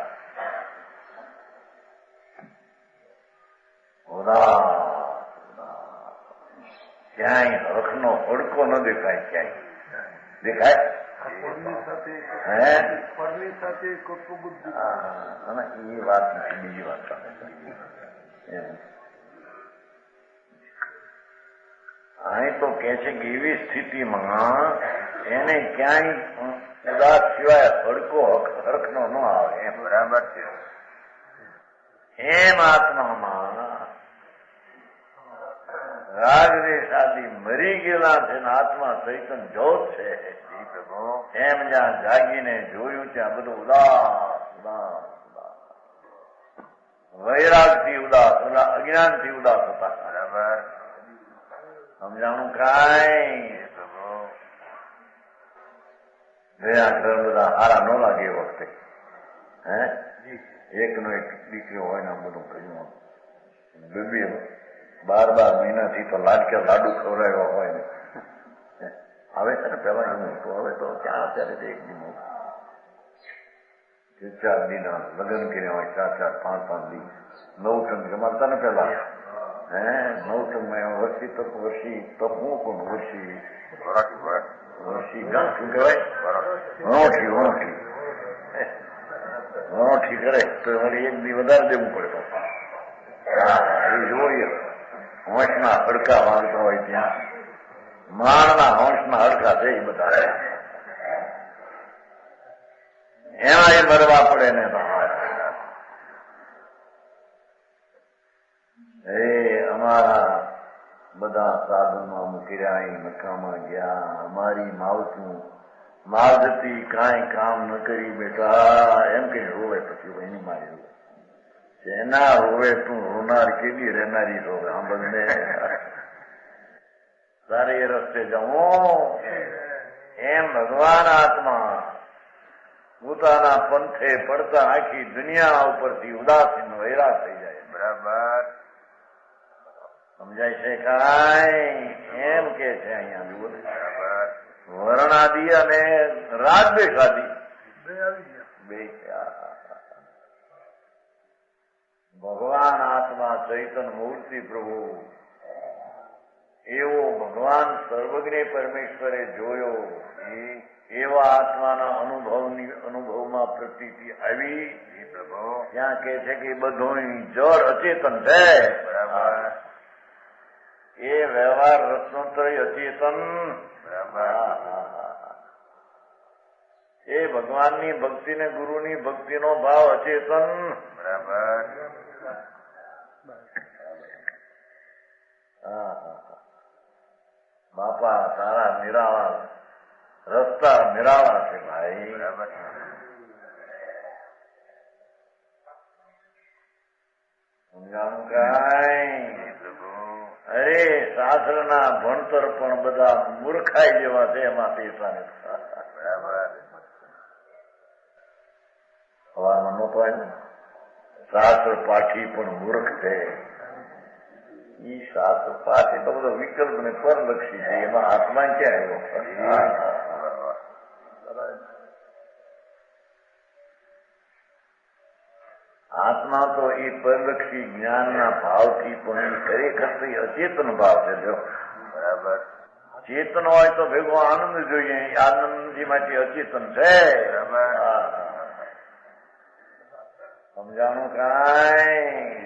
ક્યાંય હરખનો હડકો ન દેખાય, ક્યાંય દેખાય? અને એ વાત નથી, બીજી વાત અહીં તો કે છે કે એવી સ્થિતિમાં એને ક્યાંય ઉદાસ સિવાય હડકો હરખનો ન આવે. એમ બરાબર છે. એમ આત્મામાં રાગદેશ આદિ મરી ગયેલા છે ને આત્મા ચૈતન જોત છે. એમ જ્યાં જાગીને જોયું ત્યાં બધું ઉદાસ ઉદાસ ઉદાસ, વૈરાગથી ઉદાસ, અજ્ઞાનથી ઉદાસ હતા. બરાબર. સમજાણું કાંઈ? ગયા ઘર બધા હારા ન લાગે એ વખતે. હે, એકનો એક દીકરો હોય ને આમ બધું કહ્યું, 12 મહિનાથી તો લાડક્યા લાડુ ખવડાવ્યા હોય ને. આવે છે ને પેલા એવું હતું, હવે તો ક્યાં અત્યારે એક દી 4 દીના લગ્ન કર્યા હોય 4-4, 5-5 દી 9 ટંગ જમાડતા ને પેલા 9 ટંગમાં વર્ષી તપ વર્ષી તપ હું પણ વર્ષી ગાં શું કહેવાય વણોઠી કરે તો વળી 1 દી વધારે દેવું પડે. હા એ જોઈએ હોંશના હડકા વાળતા હોય ત્યાં માણના હોંશના હડકા છે એ બધા એમાં એ મરવા પડે ને. એ અમારા બધા સાધનમાં મૂકીરહ્યા નકામાં ગયા. અમારી માવતું માવજતી કાંઈ કામ ન કરી બેટા એમ કઈ રોવે. પછી એની મારી રોવે એના રોવે તું રોનાર કેવી રહેનારી રોવે સાંભળને તારે એ રસ્તે જવું એમ ભગવાન આત્મા પોતાના પંથે પડતા આખી દુનિયા ઉપરથી ઉદાસીન વૈરા થઈ જાય. બરાબર સમજાય છે કાંઈ? એમ કે છે અહીંયા જુઓ. વર્ણાદિ અને રાગદ્વેષાદિ બે ભગવાન આત્મા ચૈતન મૂર્તિ પ્રભુ એવો ભગવાન સર્વજ્ઞ પરમેશ્વરે જોયો એવા આત્માના અનુભવમાં પ્રતીતિ આવી. ત્યાં કે છે કે બધું જળ અચેતન છે. બરાબર એ વ્યવહાર રત્નોત્તર અચેતન. એ ભગવાનની ભક્તિ ને ગુરુની ભક્તિનો ભાવ અચેતન. બરાબર બાપા તારા નિરાળા રસ્તા નિરાળા છે ભાઈ. બરાબર સમજાણું કાંઈ? અરે શાસ્ત્રના ભણતર પણ બધા મૂર્ખાઈ જેવા છે એમાં પૈસા નથી. બરાબર હવામાં નહોતો આવ્યું. શાસ્ત્ર પાઠી પણ મૂર્ખ છે. ઈ શાસ્ત્ર પાઠી તો બધો વિકલ્પ ને પરલક્ષી છે. એમાં આત્મા ક્યાં આવ્યો? આત્મા તો એ પરલક્ષી જ્ઞાનના ભાવથી પણ ખરેખર તો અચેતન ભાવ છે. જો બરાબર ચેતન હોય તો ભેગો આનંદ જોઈએ. આનંદથી માંથી અચેતન છે. બરાબર સમજાણું કાંઈ?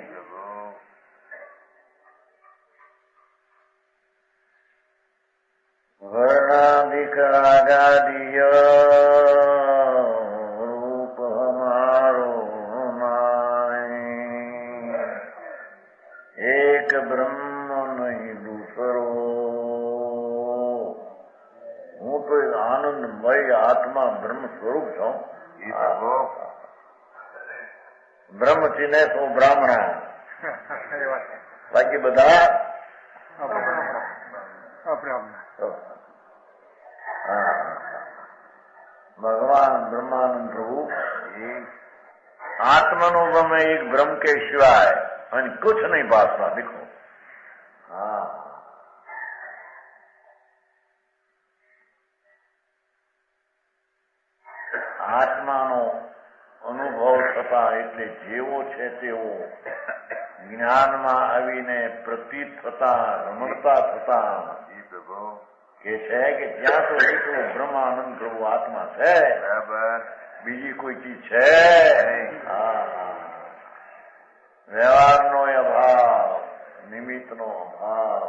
વર્ણાધિક રાગાદિય રૂપ હમારો નાય એક બ્રહ્મ નહીં દૂસરો. હું તો એક આનંદમય આત્મા બ્રહ્મ સ્વરૂપ છું. બ્રહ્મ ચીને તો બ્રાહ્મણ બાકી બધા भगवान ब्रह्मानंद प्रभु आत्मानुभव में एक ब्रह्म के सिवाय कुछ नहीं भासता. देखो हाँ આત્માનો અનુભવ થતા એટલે જેવો છે તેવો જ્ઞાનમાં આવીને પ્રતીત થતા રમણતા થતા કે છે કે ત્યાં તો એકલો બ્રહ્માનંદ પ્રભુ આત્મા છે. બરાબર બીજી કોઈ ચીજ છે? વ્યવહારનો અભાવ, નિમિત્તનો અભાવ,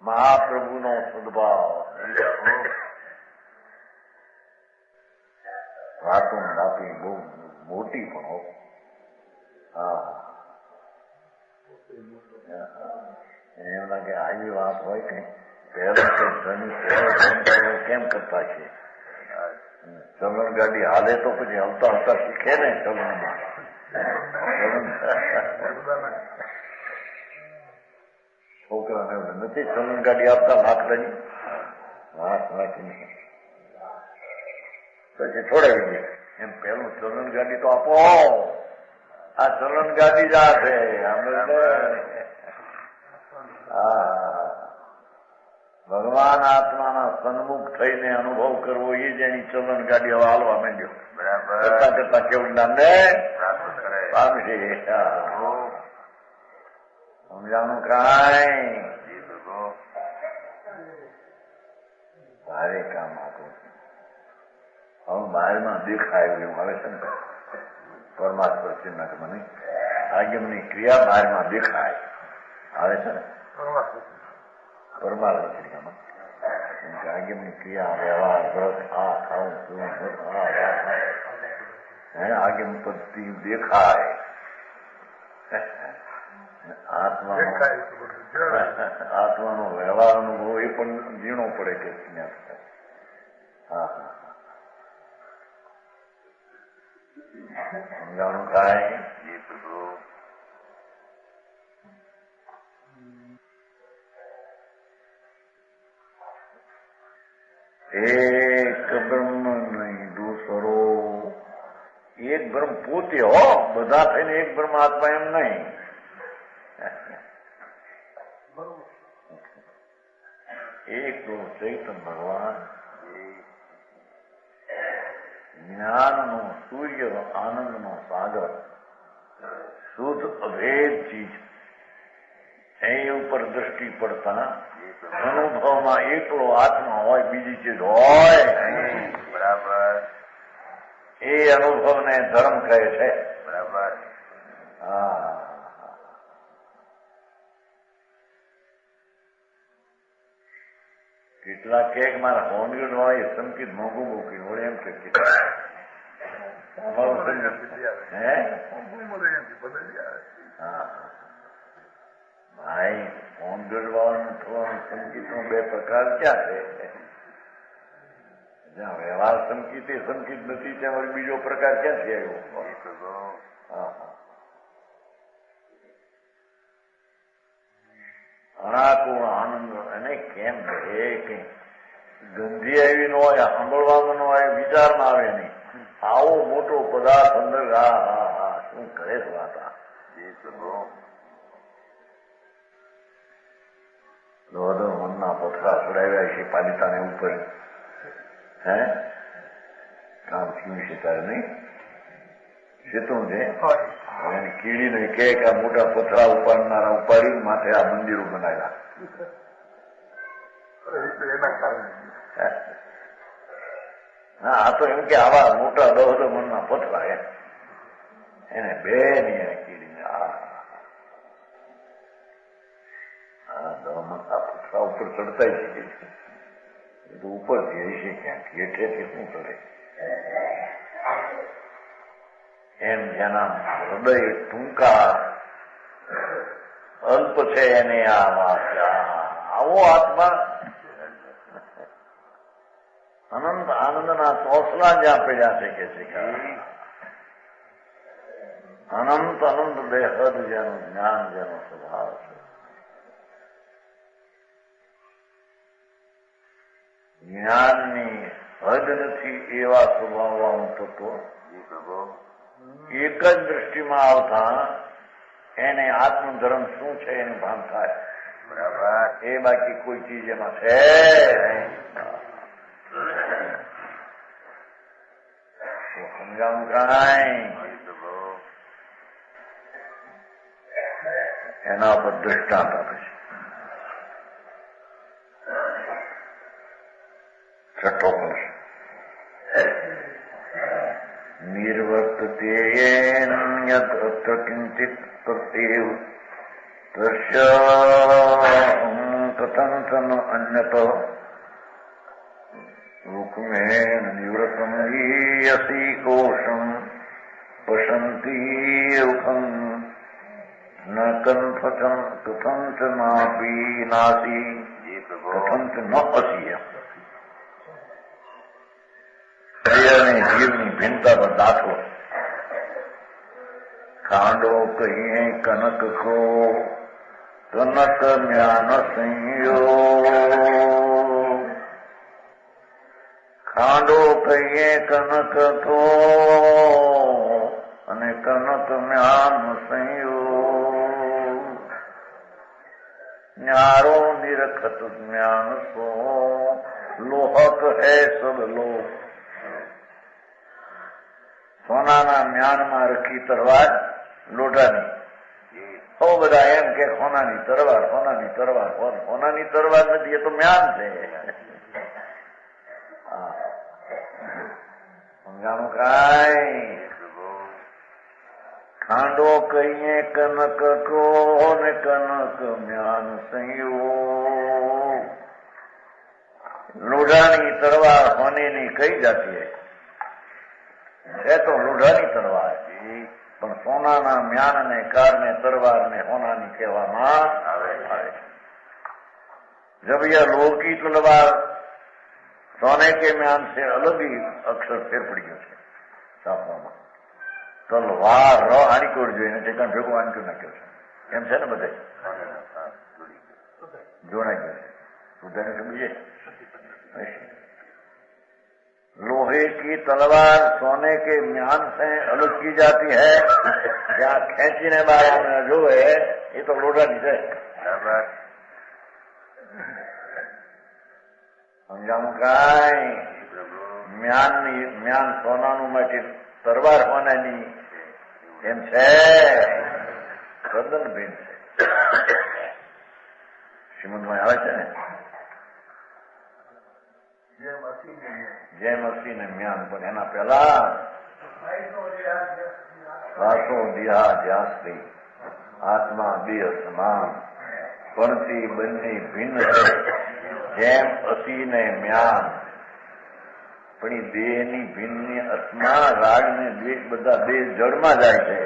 મહાપ્રભુનો સદભાવ. વાતો નાતી બહુ મોટી પણ હો. એમ લાગે આવી વાત હોય કે કેમ કરતા છે? ચલણ ગાડી હાલે તો પછી હલતા હલતા શીખે ને ચલણમાં. છોકરાને નથી ચલણ ગાડી આપતા લાકડાની હાથ નાખીને પછી છોડાવી દે. એમ પેલું ચલણ ગાડી તો આપો. આ ચલણ ગાડી જ આ છે. ભગવાન આત્માના સન્મુખ થઈને અનુભવ કરવો એ જ એની ચલણ ગાડી હવે હાલવા માંડ્યો. બરાબર. કરતા કરતા કેવું નામને પામશે. સમજાણું કાંઈ ભારે કામ આપું. હવે બહારમાં દેખાય એવું હવે છે ને પરમાત્મા ચિહ્ન મને આગમની ક્રિયા બહારમાં દેખાય આવે છે ને પરમાત્મા ચિહ્નમાં આગમની ક્રિયા વ્યવહાર વ્રત આ ખાવું પીવું આગમ પદ્ધતિ દેખાય. આત્માનો વ્યવહાર અનુભવ એ પણ ઝીણો પડે કે હા હા સમજાણું કાંઈ એક બ્રહ્મ નહીં દૂસરો એક બ્રહ્મ પોતે હો બધા થઈને એક બ્રહ્મ આત્મા એમ નહીં. એક ચૈતન ભગવાન જ્ઞાનનો સૂર્ય આનંદનો સાગર શુદ્ધ અભેદ ચીજ એ ઉપર દ્રષ્ટિ પડતા અનુભવમાં એકલો આત્મા હોય બીજી ચીજ હોય. બરાબર. એ અનુભવને ધર્મ કહે છે. બરાબર. હા કેટલાક કેક મારા હોનગઢ હોય સંકિત મોંઘું મૂકી વળે એમ કે ભાઈ હોનગઢ વાળાનું થવાનું સંકિતનો બે પ્રકાર ક્યાં છે? જ્યાં વ્યવહાર સંકિત એ સંકિત નથી ત્યાં બીજો પ્રકાર ક્યાંથી આવ્યો? અનાકુળ આનંદ અને કેમ કહે કે ગંધી આવી ન હોય સાંભળવામાં ન હોય વિચારમાં આવે નહીં. આવો મોટો પદાર્થ અંદર હા હા હા શું કરે છે વાત મનના પથરા ચડાવ્યા છે પાલિતાને ઉપર હે કામ થયું છે તારે નહીં શેતું છે કીડી ને કે આ મોટા પથરા ઉપાડનારા ઉપાડી માથે આ મંદિરો બનાવ્યા. હા આ તો એમ કે આવા મોટા દહ મનના પથરા એને બે ની એને કીડીને પથરા ઉપર ચડતા શીખે છે. એ તો ઉપરથી હશે ક્યાંક હેઠેથી શું ચડે એમ જેના હૃદય ટૂંકા અલ્પ છે એને આ વાત આવો આત્મા અનંત આનંદના ચોસલા જ્યાં પડ્યા છે કે છે અનંત અનંત બેહદ જેનું જ્ઞાન જેનો સ્વભાવ છે. જ્ઞાનની હદ નથી એવા સ્વભાવવાનું તત્વ એક જ દ્રષ્ટિમાં આવતા એને આત્મધર્મ શું છે એનું ભાન થાય. બરાબર. એ બાકી કોઈ ચીજ એમાં છે સમજાવું કાંઈ એના પર દ્રષ્ટાંત આપે છે. છઠ્ઠો પ્રશ્ન નિર્વર્તતે યત્ર કિંચિત પ્રત્યેવ તસ્ય કથંચન અન્યત રૂકમેન નિવૃત્તમ યસી કોશમ પશંતી રૂખમ ન કથંચ નાપી નાસી કથંચ ન અસી. અને જીવની ભિન્નતા પર દાખલો ખાંડો કહીએ કનક ખો કનક જ્ઞાન સંયો ખાંડો કહીએ કનક ખો અને કનક જ્ઞાન સંયો न्यारो निरखत ज्ञान सो लोहक है सब लोग। સોનાના મ્યાનમાં રખી તરવાર લોઢાની. બહુ બધા એમ કે સોનાની તરવાર, સોનાની તરવાર. સોનાની તરવાર નથી, એ તો મ્યાન છે. સમજાણું કાંઈ? ખાંડો કહીએ કનક કો ને કનક મ્યાન સંયો. લોઢાની તરવાર સોનેની કઈ જાતી છે તો લોઢાની તરવાર, પણ સોનાના મ્યાન ને કારણે તરવાર ને સોનાની કહેવામાં આવે. जब यह लोह की तलवार सोने के म्यान से अलग ही अक्षर ફેર પડ્યો છે છાપવામાં. તલવાર ર આણીકોડ જોઈને ટેકાણ ભેગું આણીકોડ નાખ્યો છે, એમ છે ને બધે જોડાઈ ગયો છે. સુધારે સમજીએ. लोहे की तलवार सोने के म्यान से अलग की जाती है. જ્યાં ખેંચીને બહાર જોવે એ તો લોઢાની છે. સમજાણું કાંઈ? म्यान સોનાનું માટે તરવાર સોનાની એમ છે. તદ્દન ભિન્ન છે. શ્રીમદમાં આવે છે ને જેમ અસી ને म्यान, પણ એના પહેલા વાસો દિહા ધ્યાસથી આત્મા બે સમાન પણથી બંને ભિન્ન છે. જેમ અસી ને म्यान, પણ એ દેહ ની ભિન્ન આત્મા રાગ ને દ્વેષ બધા બે જળમાં જાય છે.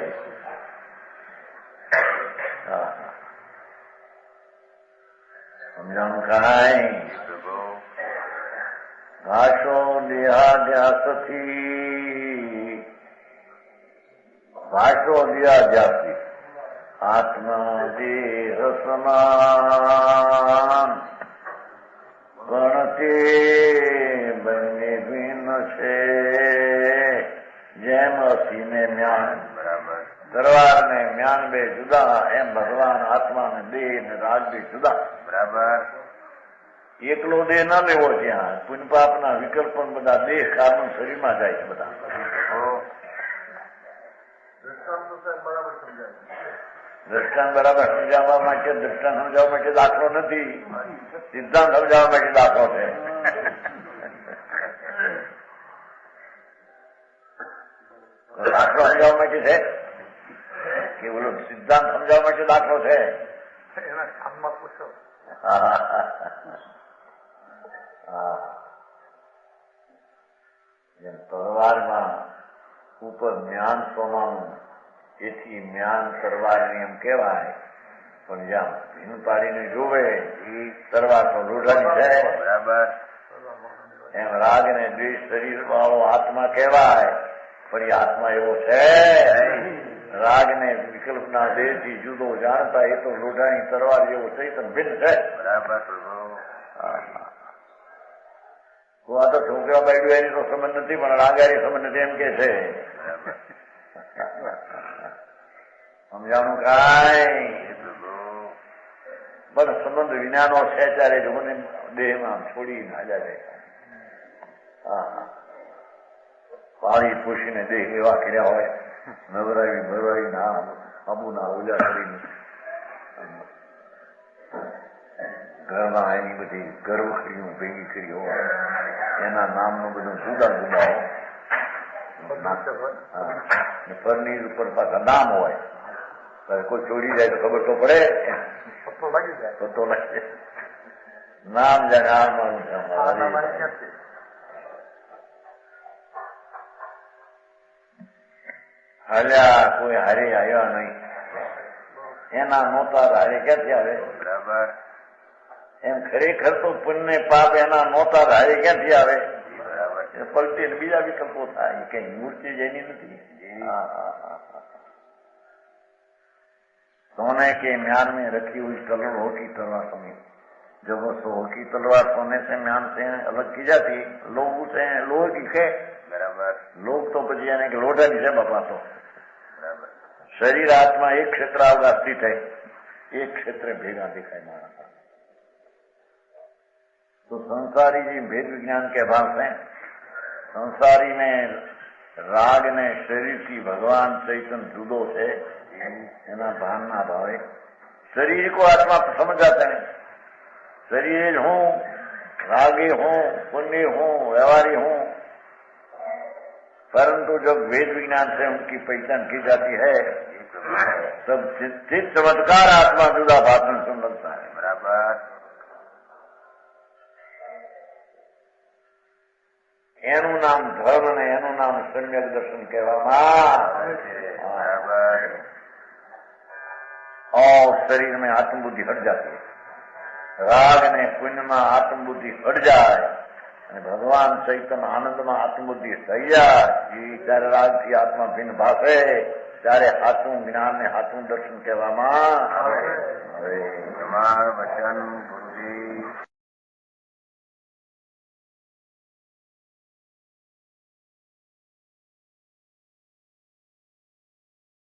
સમજાણું કાંઈ? ભાષો દેહાધ્યાસથી ભાષો દેહાધ્યાસથી આત્મા દેહ સમાન પણ તે બંને ભિન્ન છે. જેમ અસી ને म्यान, તરવાર ને म्यान બે જુદા, એમ ભગવાન આત્મા ને દેહ ને રાગ બે જુદા. બરાબર. એકલો દેહ ના લેવો ત્યાં. પુણ્ય પાપના વિકલ્પ પણ બધા દેહ કારણ શરીરમાં જાય છે. બધા દ્રષ્ટાંત બરાબર સમજાવવા માટે, દ્રષ્ટાંત સમજાવવા માટે દાખલો નથી, સિદ્ધાંત સમજાવવા માટે દાખલો છે. દાખલો સમજાવવા માટે છે કે બોલો સિદ્ધાંત સમજાવવા માટે દાખલો છે. એના કામમાં પૂછો. જેમ તલવારમાં ઉપર म्यान સોનાનું, એથી म्यान તરવારની એમ કહેવાય. પણ જ્યાં ભીન પાડીને જોવે એ તરવાર તો લોઢાની છે. બરાબર. એમ રાગ ને દ્વેષ શરીર વાળો આત્મા કહેવાય, પણ એ આત્મા એવો છે. રાગ ને વિકલ્પના દેહ થી જુદો જાણતા એ તો લોઢાની તરવાર જેવો ચૈતન ભિન્ન છે. બરાબર. આ તો છોકરા બાયડું એની તો સંબંધ નથી, પણ રાગારી સંબંધ નથી એમ કે છે. સમજાણું કાંઈ? પણ સંબંધ વિનાનો છે ત્યારે જો મને દેહમાં છોડીને હાલ્યા જાય. પાળી પોષીને દેહ એવા કર્યા હોય, નવરાવી ભરવાવી ના આબુના ઓજા કરીને ઘરમાં એની બધી ગર્વખડીઓ ભેગી કરી હોય, એના નામનું બધું જુદા જુદા હોય. ફર્નિચર ઉપર પાછા નામ હોય. કોઈ ચોરી જાય તો ખબર તો પડે, પત્તો લાગી જાય. પત્તો લાગી નામ જણાવવાનું. હાલ્યા કોઈ હારે આવ્યા નહીં, એના નહોતા હારે ક્યાંથી આવે? બરાબર. એમ ખરેખર તો પુણ્ય પાપ એના નહોતા હારે ક્યાંથી આવે? બરાબર. પલટી બીજા વિકલ્પો થાય. કઈ મૂર્તિ જેની નથી. सोने के म्यान में रखी हुई लोह की तलवार समेत, जब वो लोह की तलवार सोने से म्यान से अलग की जाती, लोग उसे लोह की है. बराबर. लोग तो પછી यानी कि लोढ़ा नहीं है बापा तो. बराबर. शरीर आत्मा एक क्षेत्र अवस्थित है. એક ક્ષેત્રે ભેગા દેખાય માણસ. तो संसारी जी भेद विज्ञान के अभाव से संसारी में राग ने शरीर की भगवान चैतन्य जुदो से एना भान ना भावे शरीर को आत्मा समझ जाते हैं. शरीर हूं, रागी हूं, पुण्य हूं, व्यवहारी हूं, परंतु जब वेद विज्ञान से उनकी पहचान की जाती है तब चित चमत्कार आत्मा जुदा भाषण सुन लगता है. बराबर. એનું નામ ધર્મ ને એનું નામ સમ્યક દર્શન કહેવામાં. और शरीर में आत्मबुद्धि हट जाती है. राग ने पुण्य में आत्मबुद्धि हट जाए અને ભગવાન ચૈતન્ય આનંદમાં આત્મબુદ્ધિ થઈ જાય ત્યારે રાગથી આત્મા ભિન્ન ભાષે ત્યારે હાથું જ્ઞાન ને હાથું દર્શન કહેવામાં આવે. વચન બુદ્ધિ